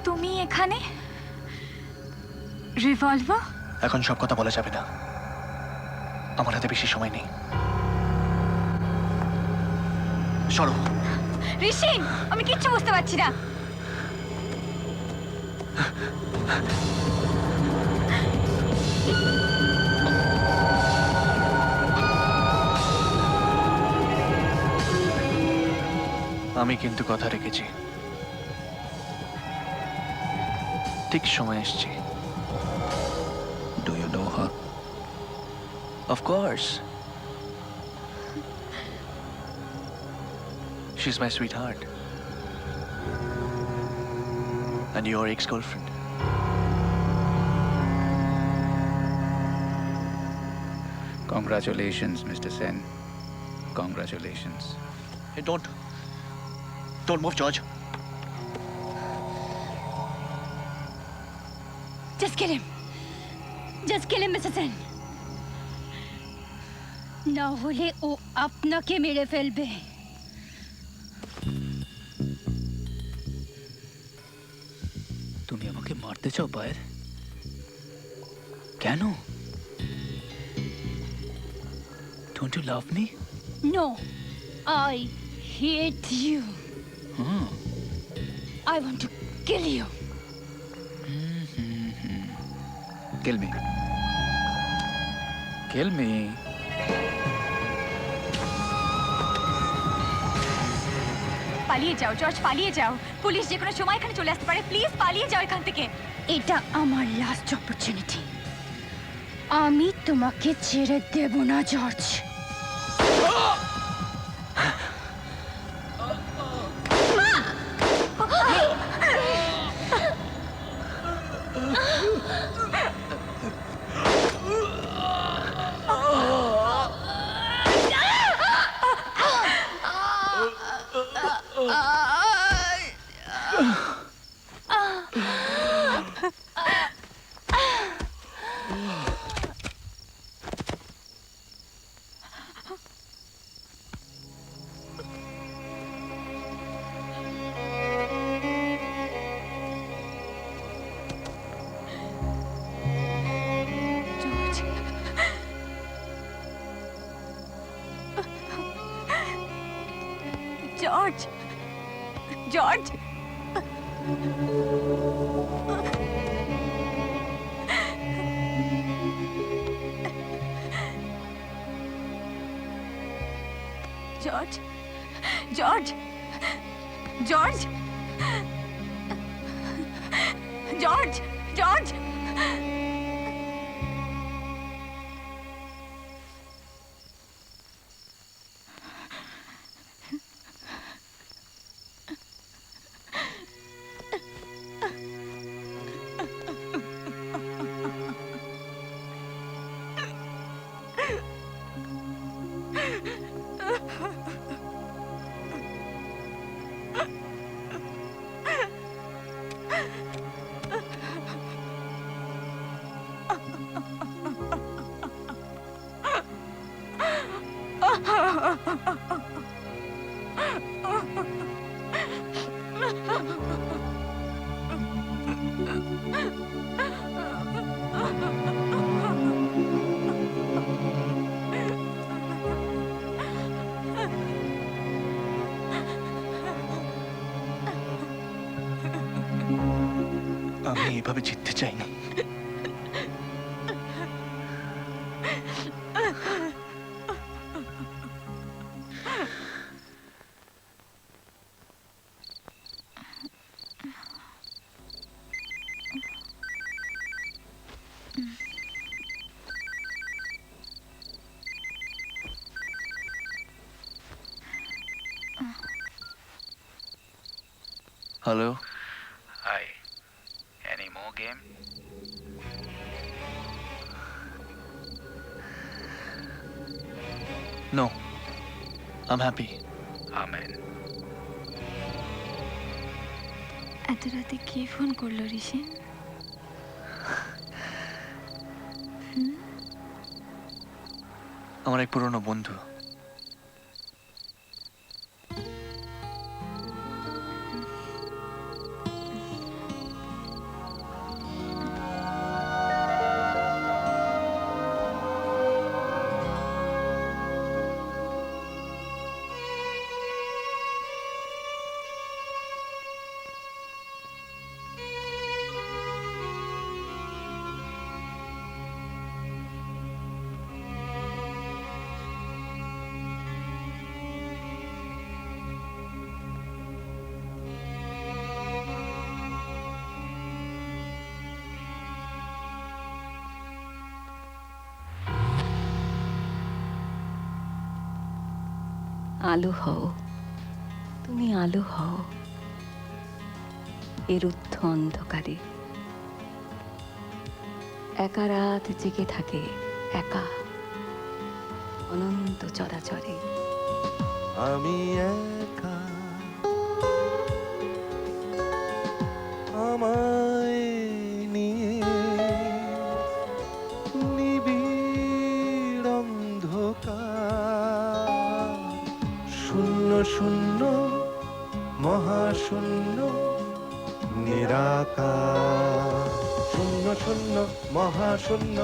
তুমি এখানে রিভলভার? এখন সব কথা বলা যাবে না, আমার হাতে বেশি সময় নেই। সরো। ঋষি, আমি কিচ্ছু বুঝতে পারছি না। আমি কিন্তু কথা রেখেছি, ঠিক সময় এসেছি। Do you know her? Of course. She's my sweetheart. And your ex-girlfriend. Congratulations, Mr. Sen. Congratulations. Hey, don't move, George. Just kill him. Just kill him, Mr. Sen. না হলে ও আপনাকে মেরে ফেলবে। তুমি আমাকে মারতে চাও পায়ের? কেন? Don't you love me? No, I hate you. I want to kill you. Kill me. Kill me. পালিয়ে যাও জর্জ, পালিয়ে যাও। পুলিশ যে কোনো সময় এখানে চলে আসতে পারে। প্লিজ পালিয়ে যাও এখান থেকে। এটা আমার লাস্ট অপরচুনিটি। আমি তোমাকে ছেড়ে দেব না George. George, George, George, George, George, George, George. আমি এভাবে জিততে চাইনি। Hello? Hi. Any more game? No. I'm happy. Amen. এত রাতে কে ফোন করলো ঋষি? আমার এক পুরনো বন্ধু। আলো হও, তুমি আলো হও এর রুদ্ধ অন্ধকারে। একা রাত জেগে থাকে, একা অনন্ত চরাচরে। আমি একা, আমায় নিয়ে নিবিড় অন্ধকার, শূন্য শূন্য মহাশূন্য নিরাকার, শূন্য শূন্য মহাশূন্য।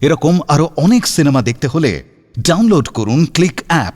এরকম আরো অনেক সিনেমা দেখতে হলে ডাউনলোড করুন ক্লিক অ্যাপ।